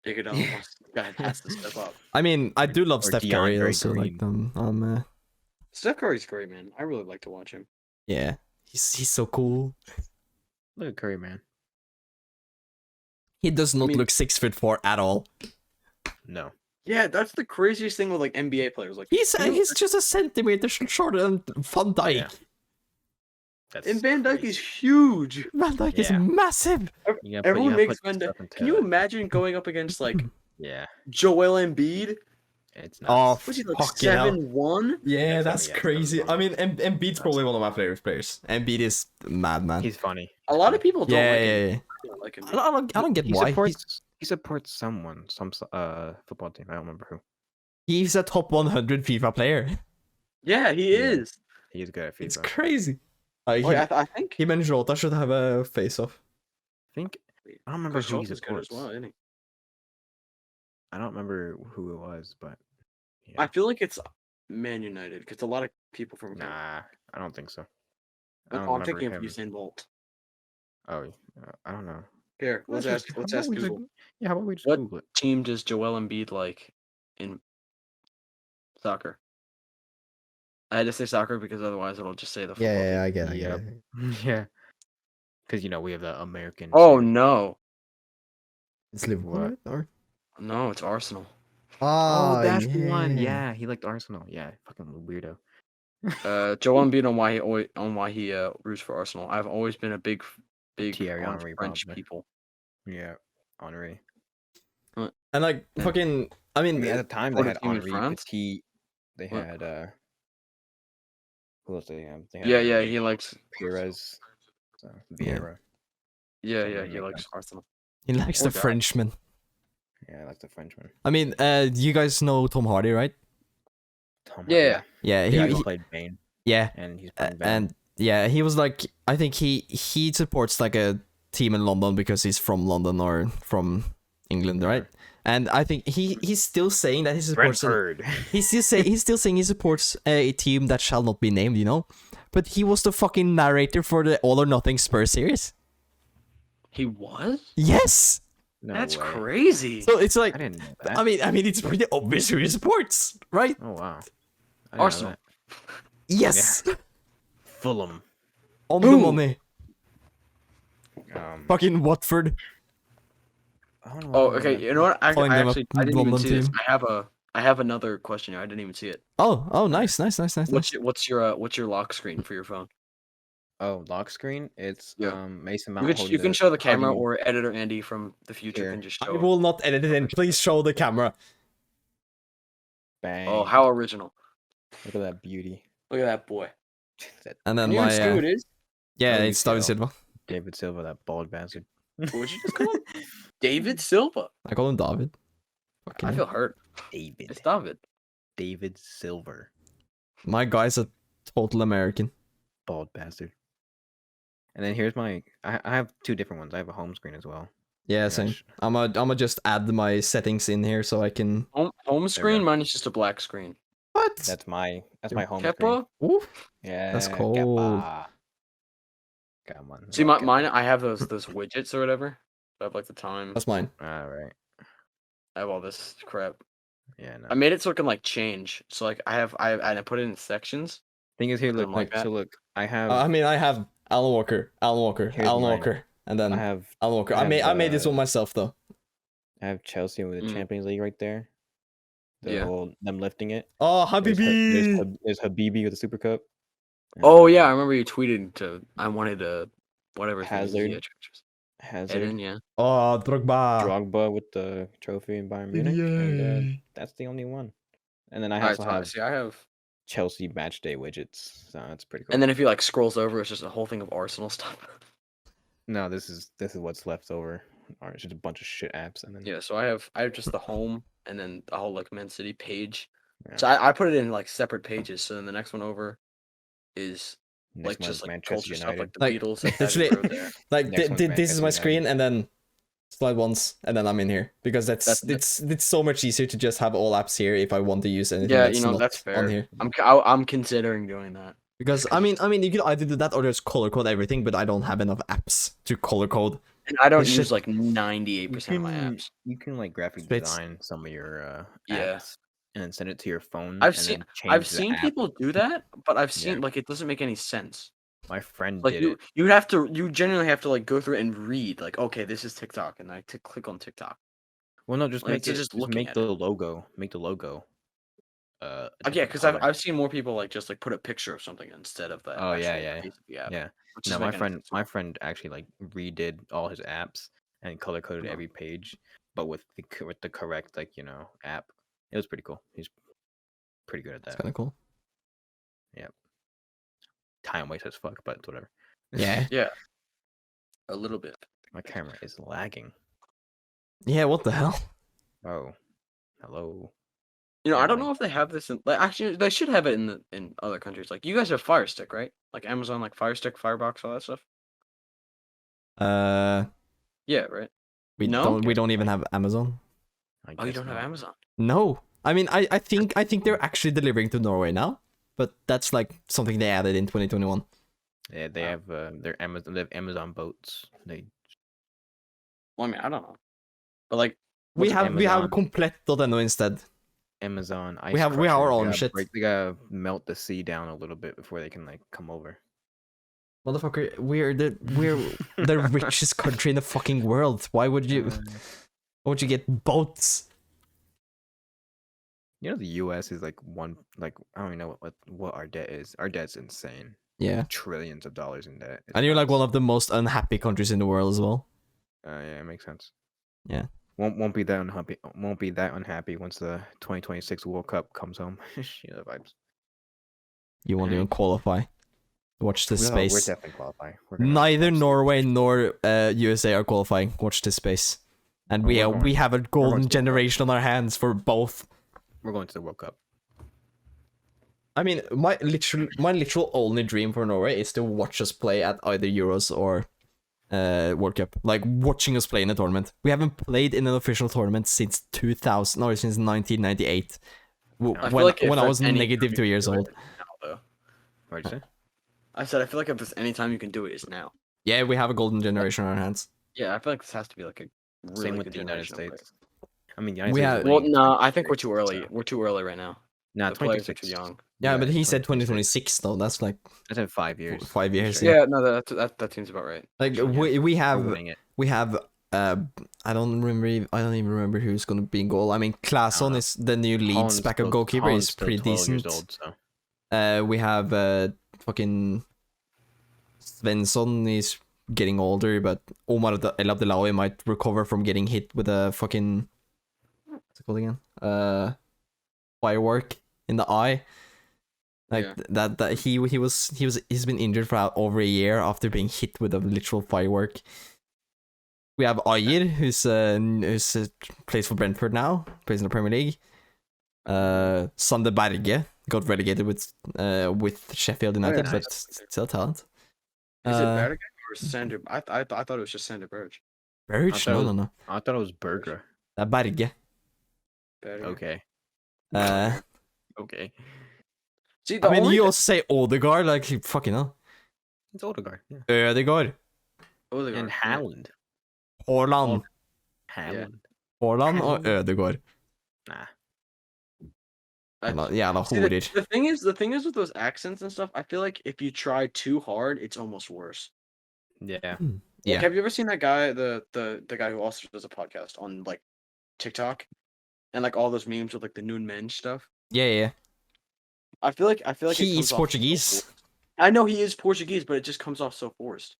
Iguodala guy has to step up. I mean, I do love Or Steph Curry DeAndre also. Like Green. Steph Curry's great, man. I really like to watch him. yeah, he's so cool. Look at Curry, man. He does not mean- look 6'4" at all. No. Yeah, that's the craziest thing with like NBA players. Like He's you know, he's just a centimeter shorter than Van Dyke. Yeah. That's and Van Dyke crazy. is huge. Van Dyke is Yeah. massive. You gotta Everyone put makes Van stuff Dyke. into Can you it. imagine going up against like Yeah, Joel Embiid? it's Oh, nuts. Was he like fucking hell. 7'1"? Yeah, that's that's yeah, crazy. that's I mean, Embiid's probably one of my favorite players. Embiid is madman. He's funny. A lot of people don't Yeah, like yeah, him. yeah. I don't like him. I don't get He why. supports someone, some football team. I don't remember who. He's a top 100 FIFA player. Yeah, he Yeah. is. He's good at FIFA. It's crazy. Oh, yeah, I think Him and Jota should have a face-off. I think I don't remember Chris who he Schultz is good as supports. well, isn't he? I don't remember who it was, but yeah. I feel like it's Man United because a lot of people from. Nah, I don't think so. I I'm don't thinking of remember him. Usain Bolt. Oh, I don't know. Here, let's How ask about we just- Google. Yeah, how about we just What- Google it? Team does Joel Embiid like in soccer? I had to say soccer because otherwise it'll just say the football. team. I get Yep. Yeah, because we have the American. Oh team. no, It's Liverpool, What? right? Or... no, it's Arsenal. Oh, that's the one. Yeah, he liked Arsenal. Yeah, fucking weirdo. Joel Embiid on why he roots for Arsenal. I've always been a big Thierry on Henry, French probably. people. Yeah, Henri. And like, Yeah. fucking... I mean, At the time, for they the had team in Henri. France? They What? had who else they have? They had Yeah, he likes. Perez, so, Yeah. Vieira. Yeah, Doesn't he make likes sense. Arsenal. he likes Poor the guy. Frenchman. Yeah, I like the Frenchman. I mean, you guys know Tom Hardy, right? Tom Yeah. Yeah, yeah, he he played Bane, yeah. and he's playing Venom. And yeah, he was like, I think he supports like a team in London because he's from London or from England, right? And I think he's still saying that he supports. Brentford. He's still saying he supports a team that shall not be named, you know. But he was the fucking narrator for the All or Nothing Spurs series. He was? Yes. No That's way. crazy. So it's like, I didn't know that. I mean, it's pretty obvious who he supports, right? Oh wow. I didn't know Arsenal. that. Yes. Fulham. On the Boom. money. Fucking Watford. I don't know Oh, why I okay. remember You know what? I Calling them a actually I didn't even London see this. team. I have another question here. I didn't even see it. Oh, nice. What's your lock screen for your phone? Oh, lock screen. It's Yeah. Mason You Mount. can, you can show the camera, hugging- or editor Andy from the future Here. can just I show. will not edit it in. Please show the camera. Bang. Oh, how original! Look at that beauty. Look at that boy. That And then Can you even see who my it is? yeah, Oh, it's David UCL. Silva. David Silva, that bald bastard. What'd you just call him? David Silva. I call him David. Fucking I hell. feel hurt. David. It's David. David Silver. My guy's a total American. Bald bastard. And then here's my. I have two different ones. I have a home screen as well. Yeah, Yeah, same. I'ma just add my settings in here so I can. Home screen. go. Mine is just a black screen. What? That's my home screen. Kepa. Ooh. Yeah. That's cold. Kepa. Come on. See, love mine. Kepa. I have those widgets or whatever. I have like the time. That's mine. All right. I have all this crap. Yeah. No. I made it so it can like change. So like I put it in sections. Thing is here. Look. Something like that. So look. I have. I mean, I have Alan Walker, Here's Alan mine. Walker, and then I have. Alan Walker. I I have, made this one myself though. I have Chelsea with the Mm. Champions League right there. The Yeah. whole them lifting it. Oh, There's, Habibi. there's Habibi with the Super Cup. Oh yeah, I remember you tweeted to. I wanted a whatever. his name is, Hazard. yeah, Hazard. Eden, yeah. Oh, Drogba. Drogba with the trophy in Bayern Munich. And, that's the only one. And then I Alright, also so have see, I have. Chelsea match day widgets. So that's pretty cool. And then if you like scrolls over, it's just a whole thing of Arsenal stuff. No, this is what's left over. Or it's just a bunch of shit apps and then Yeah, so I have just the home and then the whole like Man City page. Yeah. So I put it in like separate pages. So then the next one over is next like one's just like Manchester culture stuff, United. like the Like, Beatles. Like, literally, Abbey Road there. like Next one's this is my Manchester screen, United. and then slide once, and then I'm in here because That's- it's so much easier to just have all apps here if I want to use anything Yeah, that's you know not that's on fair. here. I'm considering doing that. Because I mean you could either do that or just color code everything, but I don't have enough apps to color code. And I don't This use shit- like 98% of my can- apps. You can like graphic Spits. design some of your Yeah. apps and then send it to your phone. I've and seen then change I've the seen app. people do that, but I've Yeah. seen like it doesn't make any sense. My friend Like did you it. you genuinely have to like go through and read like, okay, this is TikTok, and I click on TikTok. Well, no, just like, make it's it. just Just looking make at the logo. Make the logo. A Yeah, different because color. I've seen more people like just like put a picture of something instead of the Oh, yeah, actual yeah, piece of the app. Yeah. which No, doesn't my make any friend, sense. my friend actually like redid all his apps and color coded Uh-huh. every page, but with the correct app. It was pretty cool. He's pretty good at That's that. kind of cool. Time waste as fuck, but it's whatever. Yeah. Yeah, a little bit. My camera is lagging. Yeah. What the hell? Oh, hello. You know, Yeah, I don't like- know if they have this in. Like, actually, they should have it in other countries. Like, you guys have Fire Stick, right? Like Amazon, like Fire Stick, Firebox, all that stuff. Yeah, right. We No? don't even have Amazon. I Oh, you guess don't have not. Amazon. No. I mean, I think they're actually delivering to Norway now, but that's like something they added in 2021. Yeah, they have their Amazon. They have Amazon boats. They Well, I mean, I don't know, but like, We What's have Amazon? Komplett.no instead. Amazon. Ice We have our Crusher. own They gotta shit. They gotta melt the sea down a little bit before they can like come over. Motherfucker, we're the richest country in the fucking world. Why would you get boats? You know the U.S. is like I don't even know what our debt is. Our debt's insane. Yeah. Trillions of dollars in debt. It's And you're like nuts. one of the most unhappy countries in the world as well. Yeah, it makes sense. Yeah. Won't be that unhappy. Won't be that unhappy once the 2026 World Cup comes home. You know the vibes. You won't even qualify. Watch this We're space. definitely qualifying. We're gonna Neither absolutely- Norway nor USA are qualifying. Watch this space. And we We're going- we have a going golden to the World Cup. generation on our hands for both. We're going to the World Cup. I mean, my literal only dream for Norway is to watch us play at either Euros or World Cup. Like watching us play in a tournament. We haven't played in an official tournament since 2000 or since 1998. I feel When like if I there's was any negative time 2 you years can do old. it, it's now, though. What'd you say? I said I feel like if there's any time you can do it, it's now. Yeah, we have a golden generation on our hands. Yeah, I feel like this has to be like a really Same with good the United generation of States. I mean, the United We States. have- is players. Well, winning no, I think we're too 2026, early. so- We're too early right now. Nah, The players are 2026. too young. Yeah, but he said 2026 2026. though. That's like That's in 5 years. 5 years. Sure. Yeah, no, that seems about right. Like Actually, yeah. we We're have winning it. I don't even remember who's gonna be in goal. I mean, Claesson know. is the new Leeds Holland's backup still- goalkeeper. Holland's He's still pretty 12 years decent. old, so. We have fucking Svensson is getting older, but Omar El Abdelawi might recover from getting hit with a fucking what's it called again? Firework in the eye. Like that he's been injured for over a year after being hit with a literal firework. We have Ayer, who's plays for Brentford now, plays in the Premier League. Sander Berge got relegated with Sheffield United, but still talent. Is it Berge or Sander? I thought it was just Sander Berge. Berge? No. I thought it was Berger. Berge. Okay. Okay. See, I mean, you also say Odegaard, like fucking hell. It's Odegaard. Yeah. Odegaard. And Haaland. Haaland. Haaland. Haaland or Odegaard? Nah. Jävla horer. The thing is with those accents and stuff, I feel like if you try too hard, it's almost worse. Yeah. Yeah. Like, have you ever seen that guy, the guy who also does a podcast on like TikTok, and like all those memes with like the Noon Men stuff? Yeah. I feel like He is Portuguese. I know he is Portuguese, but it just comes off so forced.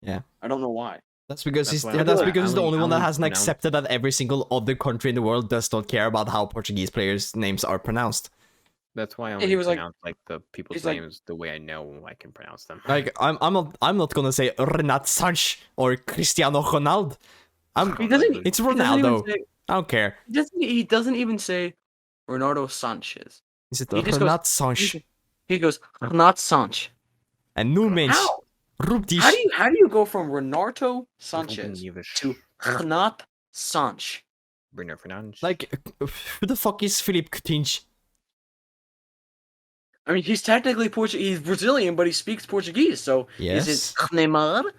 Yeah. I don't know why. That's because he's why the only one that hasn't pronounce- accepted that every single other country in the world does not care about how Portuguese players' names are pronounced. That's why I he only was like- pronounce like the people's he's like- names the way I know I can pronounce them. Like I'm not gonna say Renat Sanch or Cristiano Ronaldo. He doesn't. It's he doesn't Ronaldo. even say- I don't care. He doesn't even say Renato Sanchez. Is it He just Renat Sanch? He goes Renat Sanch. And no mensch. How? Roep How do you go from Renato Sanchez to to Renat Sanch? Bruno Fernandes. Like, who the fuck is Philippe Coutinho? I mean, he's technically Portuguese. He's Brazilian, but he speaks Portuguese. So Yes. is it Neymar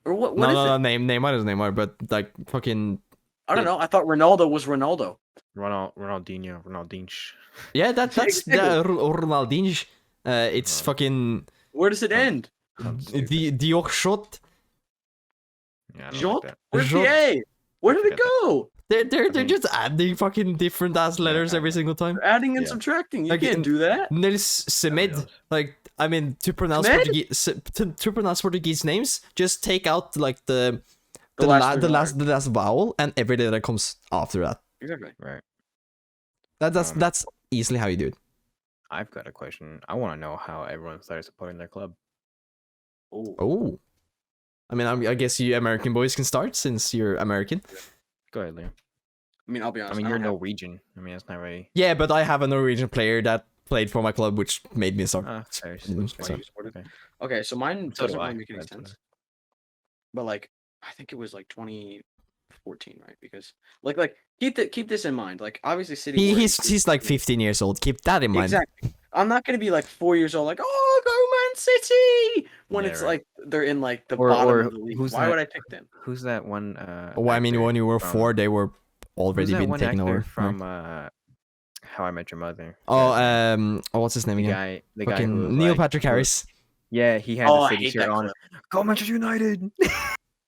or what? What is No, it? Neymar is Neymar, but like fucking I don't know. I thought Ronaldo was Ronaldo. Ronaldinho. yeah. That's Exactly. Ronaldinho. It's fucking Where does it end? the Oxshot. Yeah, Jean? that. Where's the Jean. A? Where did it Forget that. go? They're think- just adding fucking different ass letters every single time. They're adding and Yeah. subtracting. You Like, can't do that. And there's Semed. knows? Like, I mean, to pronounce Semed? Portuguese, to pronounce Portuguese names, just take out like the last last vowel and every letter that comes after that. Exactly. Right. That's easily how you do it. I've got a question. I want to know how everyone started supporting their club. Oh, I mean, I guess you American boys can start since you're American. Go ahead, Liam. I mean, I'll be I honest. mean, I you're don't have- Norwegian. I mean, that's not really. Yeah, but I have a Norwegian player that played for my club, which made me start. Fair. Mm, why you Okay. supported. Okay, so mine So do doesn't I. really make any That's sense. But like, I think it was like 2014, right? Because like keep this in mind. Like, obviously, City. were in He's like 15 years old. Keep that in mind. Exactly. I'm not gonna be like 4 years old, like, oh, go Man City, when Yeah, it's right. like they're in like the Or- bottom or of the league. who's Why that- would I pick them? Who's that one? Well, I mean, actor when you were from- 4, they were who's already that been one taken actor over. from How I Met Your Mother? Oh, what's his name the again? guy, the guy who Fucking was Neil like, Patrick who- Harris. Yeah, he had Oh, the I City hate shirt that on. clip. Go Manchester United.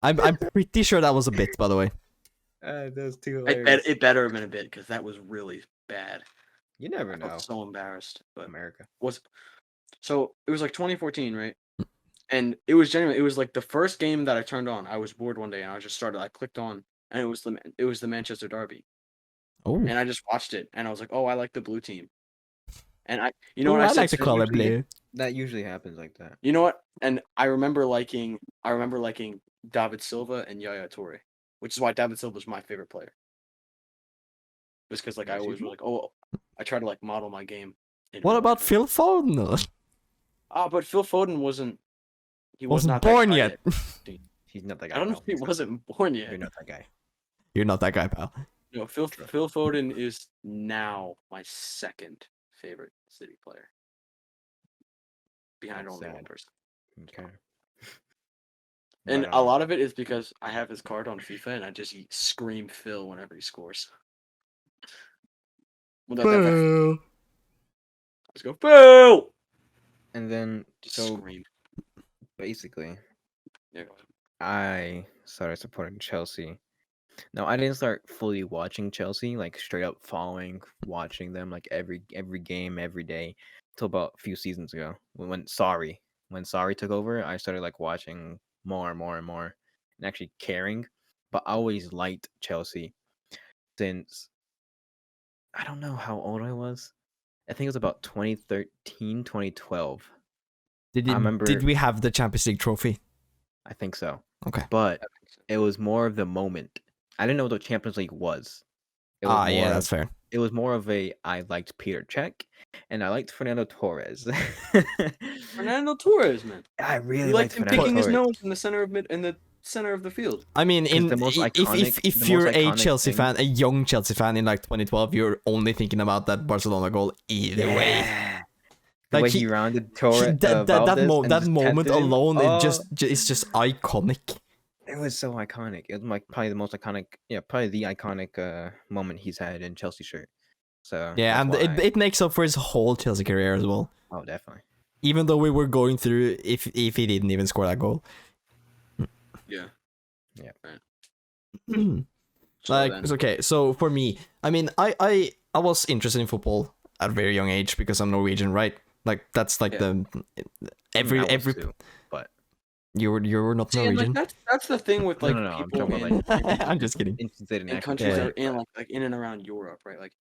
I'm pretty sure that was a bit, by the way. That's too It better have been a bit because that was really bad. You never I know. was so embarrassed, but America. so it was like 2014, right? And it was like the first game that I turned on. I was bored one day and I clicked on, and it was the Manchester Derby, Oh, and I just watched it, and I was like, oh, I like the blue team, and you know what I I said like to to- call it usually- blue. That usually happens like that. You know what? And I remember liking David Silva and Yaya Toure, which is why David Silva is my favorite player. Just because like I Yes, always you was like, oh, I try to like model my game. in What real about life. Phil Foden? But Phil Foden wasn't. He was Wasn't not that born guy yet. He's not that guy. I don't know pal. if he wasn't born yet. You're not that guy. You're not that guy, pal. No, Phil Foden is now my second favorite City player, behind That's only one sad. person. Okay. And But, a lot of it is because I have his card on FIFA and I just scream Phil whenever he scores. Let's go, Phil! And then Just so scream. basically, Yeah, go ahead. I started supporting Chelsea. No, I didn't start fully watching Chelsea, like straight up following, watching them like every game, every day, till about a few seasons ago when Sorry when Sarri took over, I started like watching more and more and more, and actually caring. But I always liked Chelsea since I don't know how old I was. I think it was about 2013, 2012. I remember. Did we have the Champions League trophy? I think so. Okay. But it was more of the moment. I didn't know what the Champions League was. It was Yeah, more that's fair. It was more of a I liked Peter Cech and I liked Fernando Torres. Fernando Torres, man. I really You liked him Fernando picking his Torres. nose in the center of the field. I mean, 'Cause the most iconic- if the you're most a iconic Chelsea thing- fan, a young Chelsea fan in like 2012, you're only thinking about that Barcelona goal either way. Yeah. The Like way he rounded Torres. That moment alone, Oh, it's just iconic. it was so iconic. It was like probably the most iconic. Yeah, probably the iconic moment he's had in Chelsea shirt. So Yeah, that's and why it makes up for his whole Chelsea career as well. oh, definitely. Even though we were going through if he didn't even score that goal. Yeah. Yeah. Right. Like then- it's okay. So for me, I mean, I was interested in football at a very young age because I'm Norwegian, right? Like that's like Yeah. every but you were not See, and, Norwegian. like, that's the thing with like No, I'm people talking about, in, I'm just kidding. instances in countries Yeah. that are in like in and around Europe, right? Like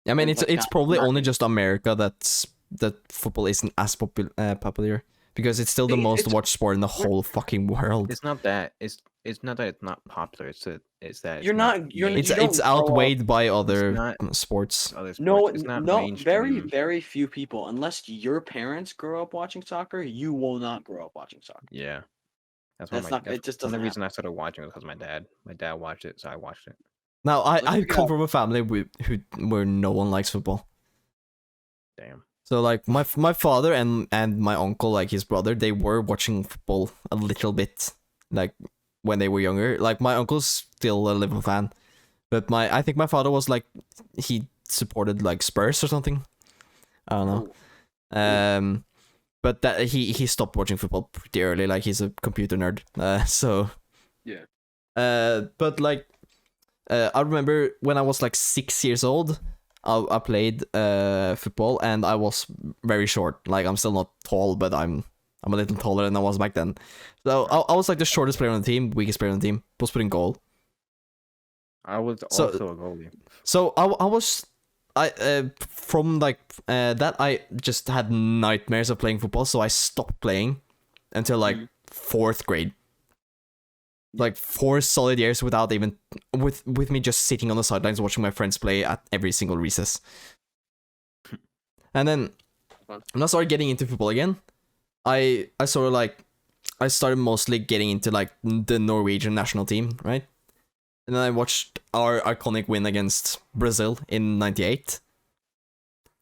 I mean, and, it's like, it's not- probably not- only just America that football isn't as popular because it's still the See, most it's- watched sport in the whole fucking world. It's not that. It's not that it's not popular. It's that it's You're not- you're- main- It's you don't it's grow up- outweighed by other not- sports. other sports. no, It's not no, very mainstream. very few people, unless your parents grow up watching soccer, you will not grow up watching soccer. Yeah, that's That's not- it just the doesn't reason I started watching was because my dad watched it, so I watched it. Now Like, I we come got- from a family where no one likes football. Damn. So like my father and my uncle, like his brother, they were watching football a little bit, like when they were younger. Like my uncle's still a Liverpool fan, but I think my father was like he supported like Spurs or something. I don't know. But that he stopped watching football pretty early. Like he's a computer nerd. So Yeah. But like I remember when I was like 6 years old. I played football and I was very short. Like I'm still not tall, but I'm a little taller than I was back then. So I was like the shortest player on the team, weakest player on the team, was putting goal. I was So- also a goalie. So I was from like that I just had nightmares of playing football. So I stopped playing until like 4th grade. Like 4 solid years without even with me just sitting on the sidelines watching my friends play at every single recess. And then Fun. when I started getting into football again, I sort of like I started mostly getting into like the Norwegian national team, right? And then I watched our iconic win against Brazil in '98.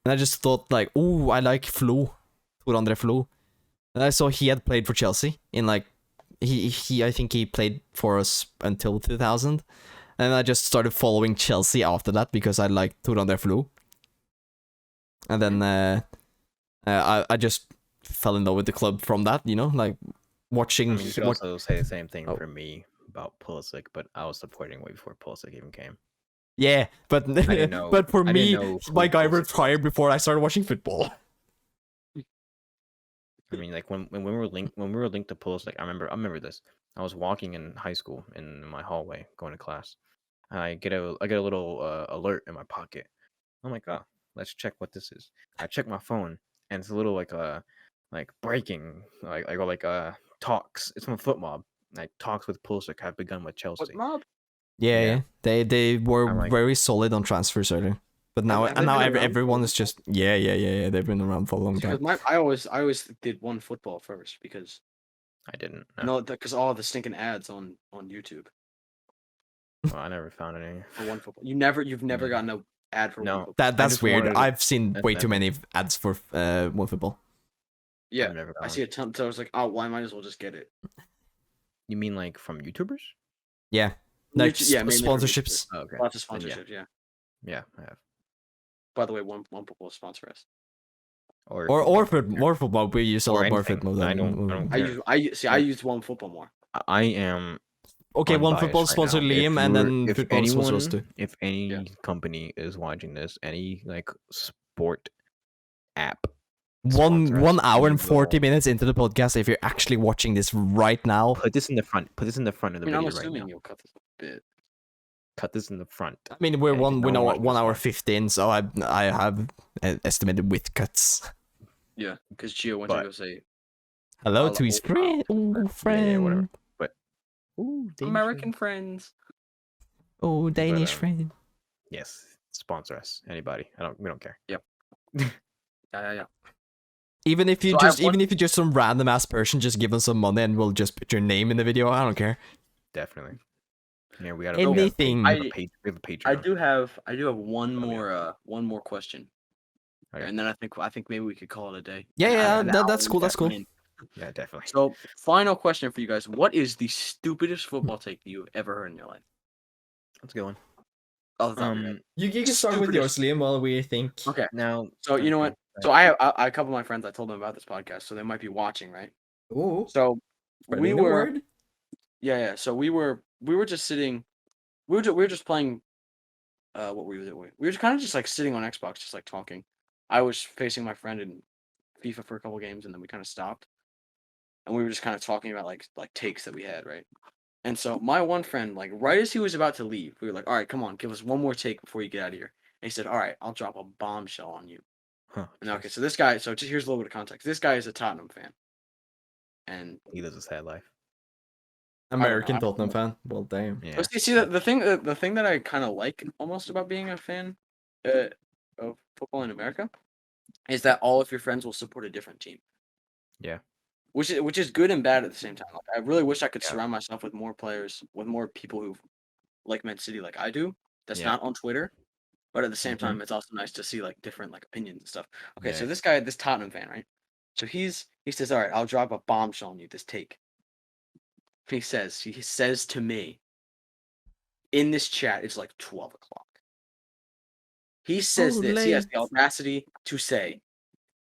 And I just thought like, oh, I like Flo, Tor André Flo. And I saw he had played for Chelsea in like he I think he played for us until 2000, and I just started following Chelsea after that because I liked Tor André Flo. And then I just fell in love with the club from that, you know, like watching. I mean, you could also say the same thing Oh. for me about Pulisic, but I was supporting way before Pulisic even came. Yeah, but didn't know- but for I me, didn't know my who guy Pulisic retired before I started watching football. I mean, like when we were linked to Pulisic, I remember this. I was walking in high school in my hallway going to class. And I get a little alert in my pocket. I'm like, oh, let's check what this is. I check my phone, and it's a little like breaking talks. It's from Footmob. Like talks with Pulisic have begun with Chelsea. What mob? Yeah, Yeah. they were I'm like- very solid on transfers earlier, but now Have they been around everyone for- is just yeah. They've been around for a long time. Because I always did one football first because I didn't. because all the stinking ads on YouTube Well, I never found any. for one football. You've never gotten an ad for No. one football. That's just weird. wanted to- I've seen that's way too never- many ads for one football. Yeah, I've never I got see one. a ton. So I was like, oh, well, I might as well just get it. You mean like from YouTubers? Yeah, like mainly for sponsorships. Oh, okay. Lots of Then yeah. sponsorships. Yeah. Yeah, I have. By the way, one football sponsor us. Or More football. We use a Or lot more anything. football than I don't care. I used one football more. I am Okay, one unbiased football right sponsor now. If Liam, and you're- then if football sponsor us anyone- too. If any Yeah. company is watching this, any like sport app, one hour and 40 minutes into the podcast. If you're actually watching this right now, Put this in the front. Put this in the front of the I'm video assuming right now. you'll cut this a bit. Cut this in the front. I mean we're Yeah, one no one one hour watches 15, so I have estimated with cuts. Yeah, because Gio went But- to go say Hello Hello. to his friend. Oh, friend. whatever. But ooh, Danish American friend. friends. Oh, Danish friend. Yes, sponsor us. Anybody? We don't care. Yeah. Even if you So I just have one- even if you're just some random ass person, just give us some money and we'll just put your name in the video. I don't care. Definitely. Yeah, we got Anything. We have a Patreon. I do have one more question. Okay. And then I think maybe we could call it a day. Yeah, An that's hour cool. That's cool. in. Yeah, definitely. So, final question for you guys: what is the stupidest football take that you've ever heard in your life? Let's go on. Other than your head. You can start with yours, Liam, while we think. Okay. Now, So you know what? So I have a couple of my friends. I told them about this podcast, so they might be watching, right? Ooh. So we were, Word. yeah. So we were just sitting, we were just playing. What were we doing? We were kind of just like sitting on Xbox, just like talking. I was facing my friend in FIFA for a couple games, and then we kind of stopped, and we were just kind of talking about like takes that we had, right? And so my one friend, like right as he was about to leave, we were like, "All right, come on, give us one more take before you get out of here." And he said, "All right, I'll drop a bombshell on you." Huh, And okay, so this guy, so just here's a little bit of context. This guy is a Tottenham fan, and he lives a sad life. American I don't Tottenham know. fan. Well, damn. Yeah. but see the thing that I kind of like almost about being a fan of football in America is that all of your friends will support a different team. Yeah. Which is good and bad at the same time. Like, I really wish I could Yeah. surround myself with more players, with more people who like Man City like I do. That's Yeah. not on Twitter. But at the same Mhm. time, it's also nice to see like different like opinions and stuff. Okay, so Yeah. this guy, this Tottenham fan, right? So he says, "All right, I'll drop a bombshell on you. This take." He says to me in this chat, it's like 12 o'clock. He says Oh, this. He has late. the audacity to say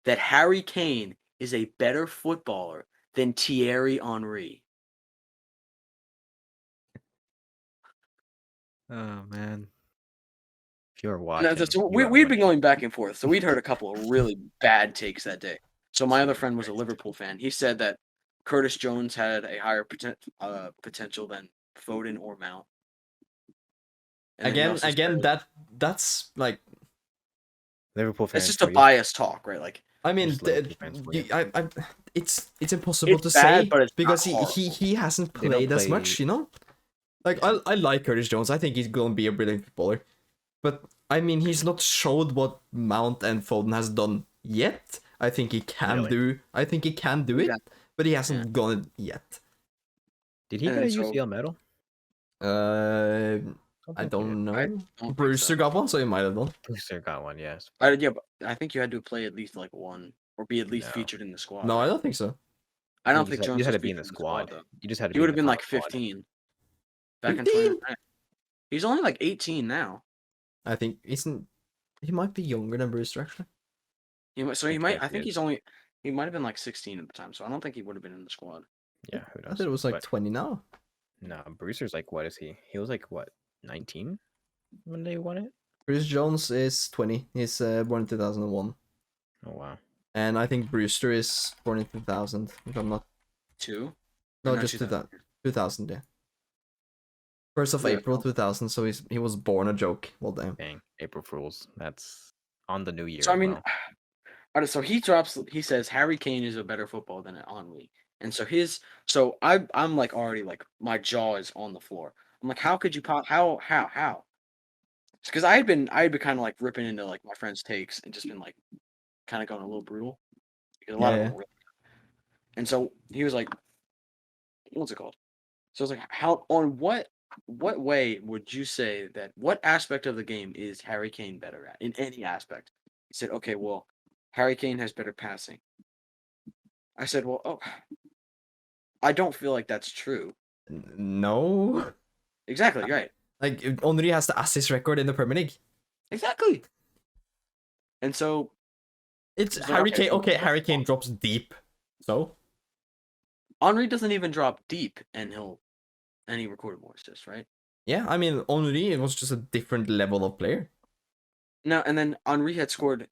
that Harry Kane is a better footballer than Thierry Henry. Oh man. If you're And watching, so you are we'd been watching. going back and forth. So we'd heard a couple of really bad takes that day. So my other friend was a Liverpool fan. He said that Curtis Jones had a higher potential than Foden or Mount. And then he also said- That's like, Liverpool fans. it's just a for you. biased talk, right? Like I mean, Just Liverpool fans for you. it's impossible It's to bad, say but it's because not he hasn't They don't played as play- much, you know. Like I like Curtis Jones. I think he's gonna be a brilliant footballer, but I mean he's not showed what Mount and Foden has done yet. I think he can Really? do. I think he can do it, Yeah. but he hasn't gone it yet. Did he And get a so- UCL medal? I think he don't did. know. I don't think Brewster so. got one, so he might have done. Brewster got one. Yes. Yeah, but I think you had to play at least like one or be at least No. featured in the squad. No, I don't think so. I don't You think just had- Jones you just had was to be in the featured squad. though. You just had to. He be would in have the been like final squad. 15 back in 15? 2009. He's only like 18 now. I think he might be younger than Brewster actually. He might, so he Think might. yes, I think he he's only. He might have been like 16 at the time, so I don't think he would have been in the squad. Yeah, who knows? I thought it was like But 20 now. no, Brewster's like, what is he? He was like what, 19 when they won it? Bruce Jones is 20. He's born in 2001. Oh wow. And I think Brewster is born in 2000, if I'm not... Two? No, Or not just 2000? 2000, yeah. 1st of Yeah, April no. 2000, so he was born a joke. Well, damn. Dang, April Fools. That's on the new year. So I as mean, well. alright, so he says Harry Kane is a better footballer than Henry, and so I'm like already like my jaw is on the floor. I'm like, how could you how? Because I had been kind of like ripping into like my friends' takes and just been like kind of going a little brutal because a lot of Yeah, them were really, and so he was like, what's it called? So I was like, how on what way would you say that what aspect of the game is Harry Kane better at in any aspect? He said, okay, well, Harry Kane has better passing. I said, well, oh, I don't feel like that's true. No. Exactly, right. Like, Henry has the assist record in the Premier League. Exactly. And so It's So, Harry okay, Kane. so- Okay, Harry Kane drops deep. So? Henry doesn't even drop deep and he recorded more assists, right? Yeah, I mean, Henry, it was just a different level of player. No, and then Henry had scored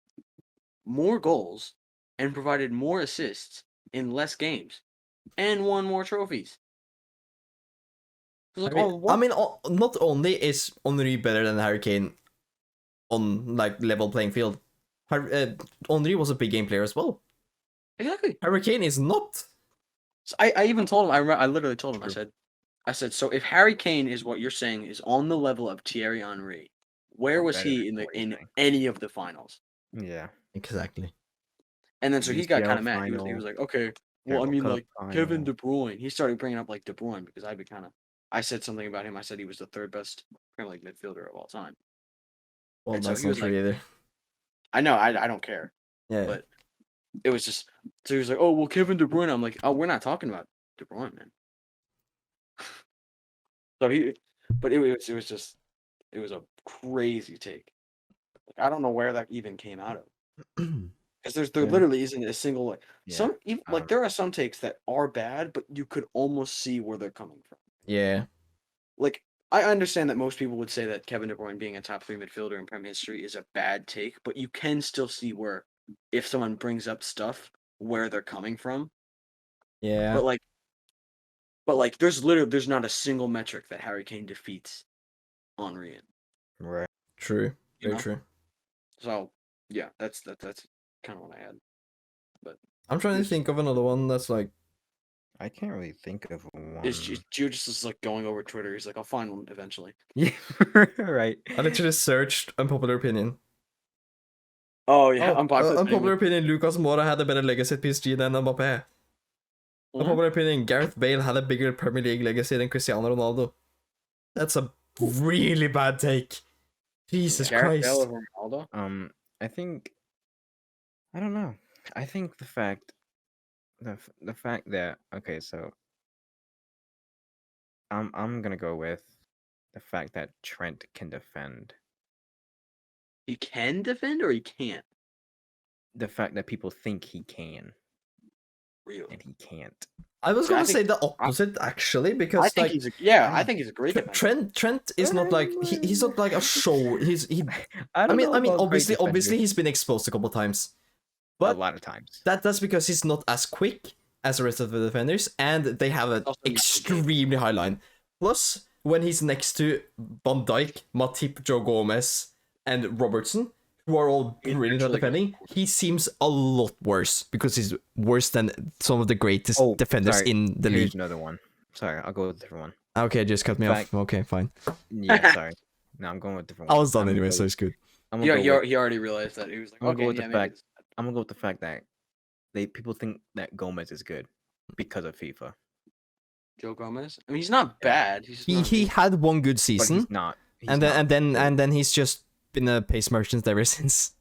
more goals and provided more assists in less games and won more trophies. Like, not only is Henry better than Harry Kane on like level playing field, Henry was a big game player as well. Exactly. Harry Kane is not. So I even told him. I literally told him. I said. So if Harry Kane is what you're saying is on the level of Thierry Henry, where was he in any of the finals? Yeah, exactly. And then so he got kind of mad. He was like, okay, well, I mean, like Kevin De Bruyne. He started bringing up like De Bruyne because I said something about him. I said he was the third best Premier League midfielder of all time. Well, and that's so not true either. I know. I don't care. Yeah. But it was just so he was like, oh well, Kevin De Bruyne. I'm like, oh, we're not talking about De Bruyne, man. So it was a crazy take. Like, I don't know where that even came out of. Because there literally isn't a single like there are some takes that are bad, but you could almost see where they're coming from. Yeah. Like I understand that most people would say that Kevin De Bruyne being a top 3 midfielder in Premier history is a bad take, but you can still see where if someone brings up stuff where they're coming from. Yeah. But like there's not a single metric that Harry Kane defeats Henry in. Right. True. Very true. So yeah, that's kind of what I had. But I'm trying to think of another one that's like. I can't really think of one. It's just like going over Twitter. He's like, I'll find one eventually. Yeah, right. I literally searched unpopular opinion. Oh yeah, unpopular opinion. Lucas Moura had a better legacy at PSG than Mbappé. Unpopular opinion. Gareth Bale had a bigger Premier League legacy than Cristiano Ronaldo. That's a really bad take. Jesus Christ. Bale over Ronaldo? I think. I don't know. I think the fact that okay, so I'm gonna go with the fact that Trent can defend. He can defend or he can't? The fact that people think he can. Really? And he can't. I was gonna say the opposite actually, because I think he's a great defender. Trent is not like he's not like a show. I mean obviously he's been exposed a couple times. But a lot of times. That's because he's not as quick as the rest of the defenders, and they have an extremely high line. Plus, when he's next to Van Dijk, Matip, Joe Gomez, and Robertson, who are all brilliant at defending, he seems a lot worse because he's worse than some of the greatest defenders in the league. Here's another one. Sorry, I'll go with a different one. Okay, just cut me off. Okay, fine. Yeah, sorry. No, I'm going with a different one. I was done anyway, so it's good. He already realized that. He was like, I'm gonna go with the fact that people think that Gomez is good because of FIFA. Joe Gomez? I mean, he's not bad. He had one good season. But he's not. And then he's just been a pace merchant ever since.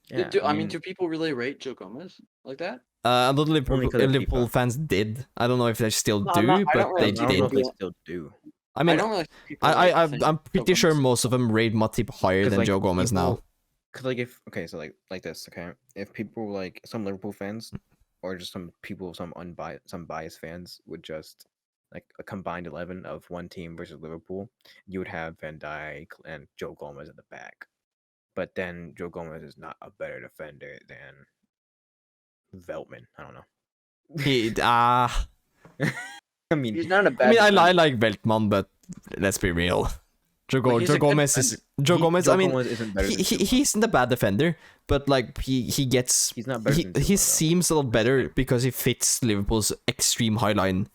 Yeah, do people really rate Joe Gomez like that? A lot of Liverpool fans did. I don't know if they still do, but they did. I don't know if they still do. I mean, I'm pretty sure most of them rate Matip higher than Joe Gomez now. Cause like this, okay. If people like some Liverpool fans, or just some biased fans would just like a combined 11 of one team versus Liverpool, you would have Van Dijk and Joe Gomez in the back. But then Joe Gomez is not a better defender than Veltman. I don't know. I mean, he's not a bad. I like Veltman, but let's be real. Joe Gomez is Joe Gomez. I mean, he isn't a bad defender, but like he's not better. He seems a lot better because he fits Liverpool's extreme high line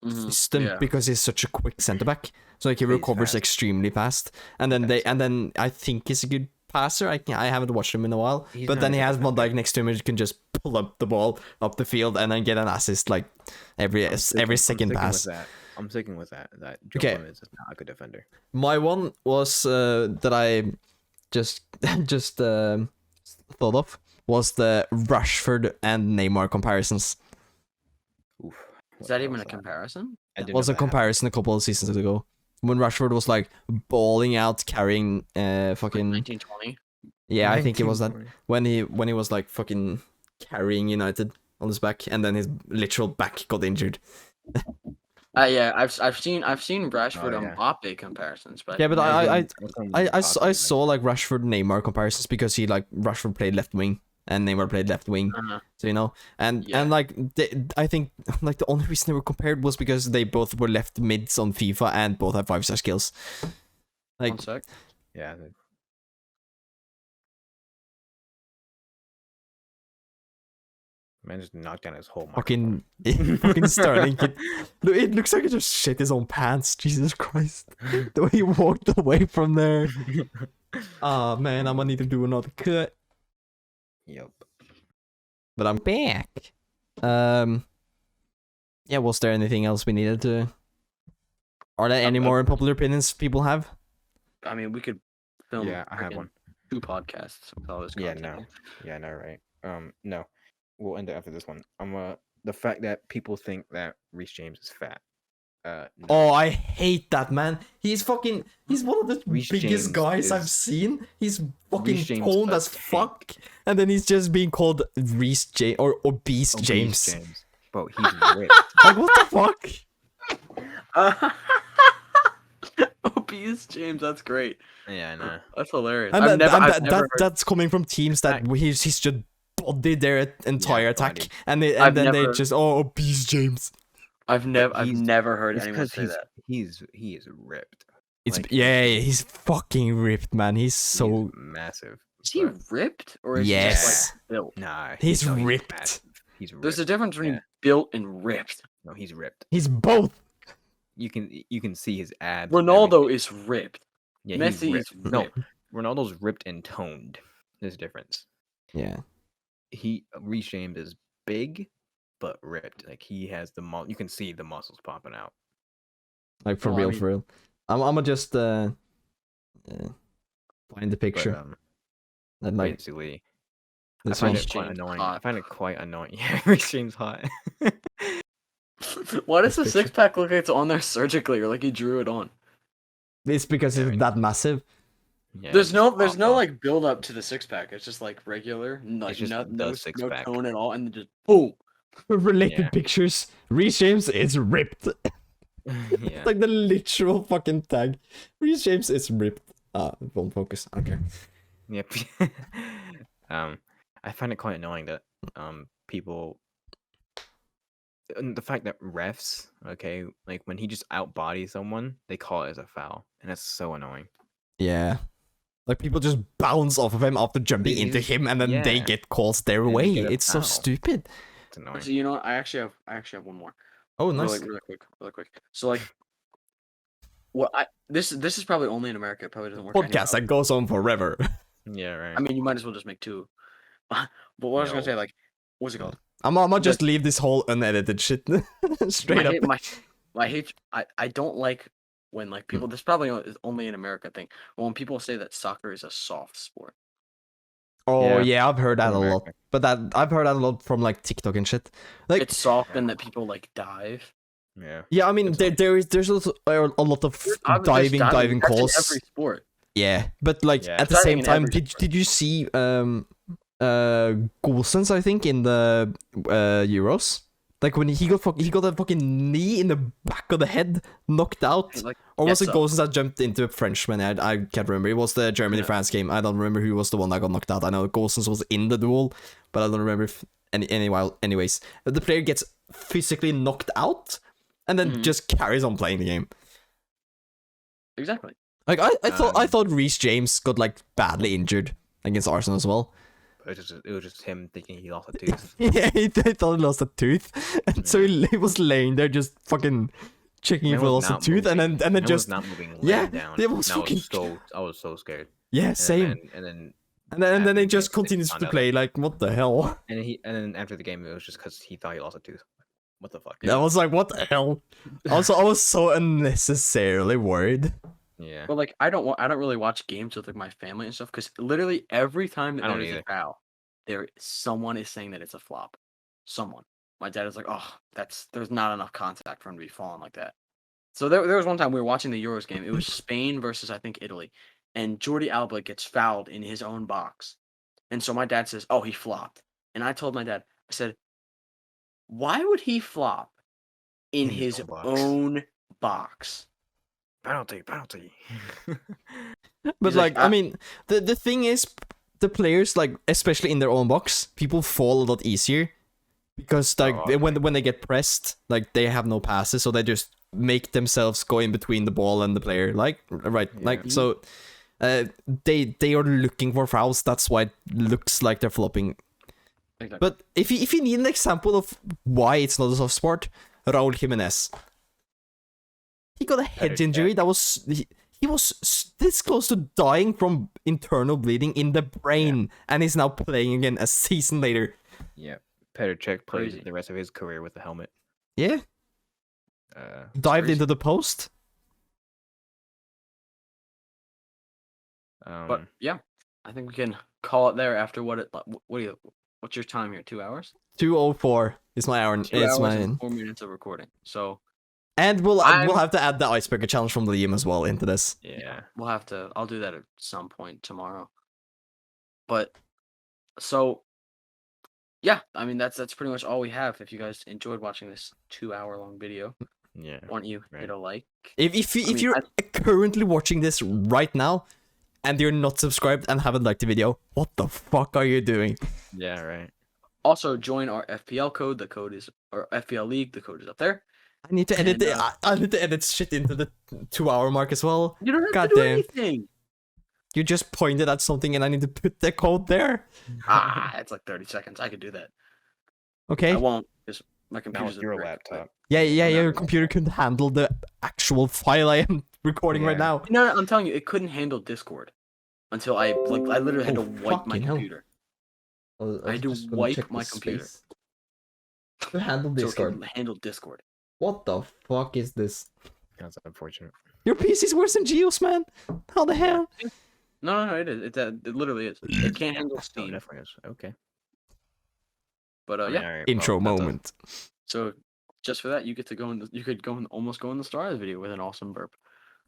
system because he's such a quick centre back. So like he recovers extremely fast, and then I think he's a good passer. I haven't watched him in a while, but then he has Van Dijk next to him and can just pull up the ball up the field and then get an assist like every second pass. I'm sticking with that. That Joe Gomez is not a good defender. My one was that I just thought of was the Rashford and Neymar comparisons. Oof, is that even a comparison? It was a comparison a couple of seasons ago when Rashford was like balling out, carrying fucking 1920. Yeah, I think it was that when he was like fucking carrying United on his back, and then his literal back got injured. Yeah, I've seen Rashford and Mbappe comparisons, but yeah, but I saw like Rashford Neymar comparisons because he like Rashford played left wing and Neymar played left wing. So and like I think like the only reason they were compared was because they both were left mids on FIFA and both have 5-star skills. Like, 1 sec. Yeah. Man just knocked down his whole fucking Sterling. It looks like he just shit his own pants. Jesus Christ. The way he walked away from there. Oh man, I'm gonna need to do another cut. Yep. But I'm back. Yeah, was there anything else we needed to... Are there any more unpopular opinions people have? I mean, we could film. Yeah, I have one. 2 podcasts with all this content. Yeah, no, right. No. We'll end it after this one. The fact that people think that Reece James is fat. No. Oh, I hate that, man. He's one of the Reece biggest James guys I've seen. He's fucking Reece James toned as fuck. And then he's just being called Reece James or Obese James. Bro, he's ripped. Like, what the fuck? Obese James, that's great. Yeah, I know. That's hilarious. And I've never heard... that's coming from teams that he's just bodied their entire attack. bodied. And then they just, Obese James. I've never heard anyone say that. He is ripped. It's Like, he's fucking ripped, man. He's so he's massive. Is he ripped or is he Yes. just like built? Nah, He's no, ripped. massive. He's ripped. There's a difference between built and ripped. No, he's ripped. He's both. You can see his abs. Ronaldo is ripped. Yeah, Messi he's is ripped. No, ripped. Ronaldo's ripped and toned. There's a difference. Yeah. Reece James is big, but ripped. Like he has you can see the muscles popping out. Like for real. I'm gonna just find the picture. But, and like basically, this I find one. it quite James annoying. hot. I find it quite annoying. Yeah, Reece James hot. Why does This the 6-pack look like it's on there surgically or like he drew it on? It's because it's that massive. Yeah, There's no popped off. like build up to the 6-pack. It's just like regular, like just no the six-pack. tone at all, and then just boom. Related Yeah. pictures. Reece James is ripped. Yeah. Like the literal fucking tag. Reece James is ripped. Won't focus. Okay. Yep. I find it quite annoying that people, and the fact that refs, okay, like when he just outbodies someone, they call it as a foul, and that's so annoying. Yeah. Like people just bounce off of him after jumping into him, and then they Yeah. get calls their And they way. get a It's so foul. stupid. It's annoying. So you know what? I actually have one more. Oh, nice. Really quick. So like, this is probably only in America. It probably doesn't work. anywhere Podcast else. that goes on forever. Yeah, right. I mean, you might as well just make 2. But what I was gonna say, like, what's it called? I'm gonna just leave this whole unedited shit straight up. I don't like when like people. This probably is only an America thing. But when people say that soccer is a soft sport. Oh Yeah. yeah, I've heard that a lot. America. But I've heard that a lot from like TikTok and shit. Like It's soft and that people like dive. Yeah. yeah, I mean there's also a lot of There's diving That's in calls. every sport. Yeah, but like Yeah. at the Diving same in time, every did you see Gosens, I think, in the Euros? Like when he got a fucking knee in the back of the head, knocked out. Like, Or was yes, it Gosens that jumped into a Frenchman? I can't remember. It was the Germany-France game. I don't remember who was the one that got knocked out. I know Gosens was in the duel, but I don't remember if anyways. The player gets physically knocked out and then just carries on playing the game. Exactly. Like I thought Reece James got like badly injured against Arsenal as well. It was just him thinking he lost a tooth. Yeah, he thought he lost a tooth, and so he was laying there just fucking checking if he lost a tooth, and then just not moving. yeah, down. it was fucking I was so scared. yeah, same. And then he after just they continues found to out- play. Like what the hell? And then after the game, it was just because he thought he lost a tooth. What the fuck? I was like, what the hell? Also, I was so unnecessarily worried. Yeah. But like, I don't really watch games with like my family and stuff because literally every time that I don't there is a either. foul, someone is saying that it's a flop. Someone. My dad is like, oh, there's not enough contact for him to be falling like that. So there was one time we were watching the Euros game. It was Spain versus I think Italy, and Jordi Alba gets fouled in his own box, and so my dad says, oh, he flopped, and I told my dad, I said, why would he flop in his own box? Penalty. But He's like, like, I mean, the thing is, the players, like especially in their own box, people fall a lot easier because like when they get pressed, like they have no passes, so they just make themselves go in between the ball and the player. Like so. They are looking for fouls. That's why it looks like they're flopping. Exactly. But if you need an example of why it's not a soft sport, Raul Jimenez. He got a head injury that was he was this close to dying from internal bleeding in the brain, and he's now playing again a season later. Yeah, Petr Cech plays Crazy. the rest of his career with a helmet. Yeah, dived crazy. into the post. But yeah, I think we can call it there after what's your time here? 2 hours? 2:04 is my hour. 2 It's hours my and 4 minutes of recording. So, and we'll have to add the icebreaker challenge from Liam as well into this. Yeah. we'll have to. I'll do that at some point tomorrow. But so, yeah, I mean that's pretty much all we have. If you guys enjoyed watching this 2-hour-long video, Yeah. why don't you hit a like? If you're currently watching this right now, and you're not subscribed and haven't liked the video, what the fuck are you doing? Yeah, right. Also, join our FPL code. The code is, or FPL League. The code is up there. I need to edit I need to edit shit into the 2-hour mark as well. You don't have God to do damn. anything. You just pointed at something and I need to put the code there. It's like 30 seconds. I could do that. Okay. I won't, because my That computer's was your brick, laptop. Yeah, your computer couldn't handle the actual file I am recording right now. but- No, I'm telling you, it couldn't handle Discord until I literally had to wipe my fucking hell. computer. I had to wipe my computer to handle so it can handle Discord. What the fuck is this? That's unfortunate. Your PC's worse than Geo's, man. How the hell? No, it is. It literally is. It can't handle Oh, Steam. definitely is. Okay. But I mean, yeah. alright, Intro well, that's moment. So just for that, you get to go in. You could almost go in the start of the video with an awesome burp,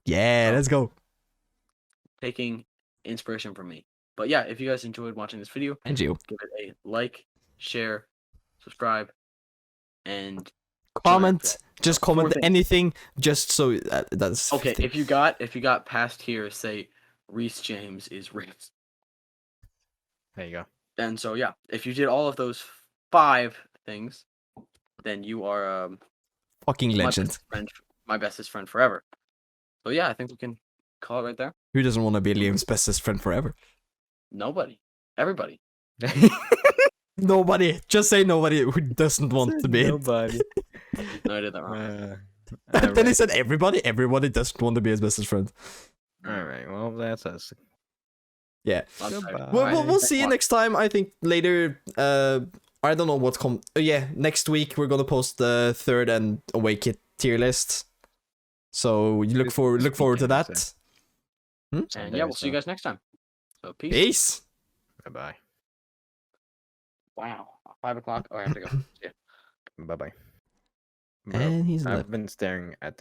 Yeah, let's go. taking inspiration from me. But yeah, if you guys enjoyed watching this video, And Geo. give it a like, share, subscribe, and Comment. Just comment Fourth thing. anything. Just so that's okay. 50. If you got past here, say Reece James is Reece. There you go. And so yeah, if you did all of those 5 things, then you are Fucking my legend. bestest friend, my bestest friend forever. So yeah, I think we can call it right there. Who doesn't want to be Liam's bestest friend forever? Nobody, everybody. Nobody. Just say nobody who doesn't want to be. Nobody. No, I did that wrong. Then he said everybody. Everybody doesn't want to be his bestest friend. All right. Well, that's us. Yeah. I'm sorry. Goodbye. We'll see you next time. I think later. I don't know what's yeah, next week we're gonna post the 3rd and away kit tier list. So you look forward to that. And yeah, we'll see you guys next time. So peace. Peace. Bye bye. Wow, 5 o'clock. Oh, I have to go. See ya. Bye bye. And he's I've left. been staring at this.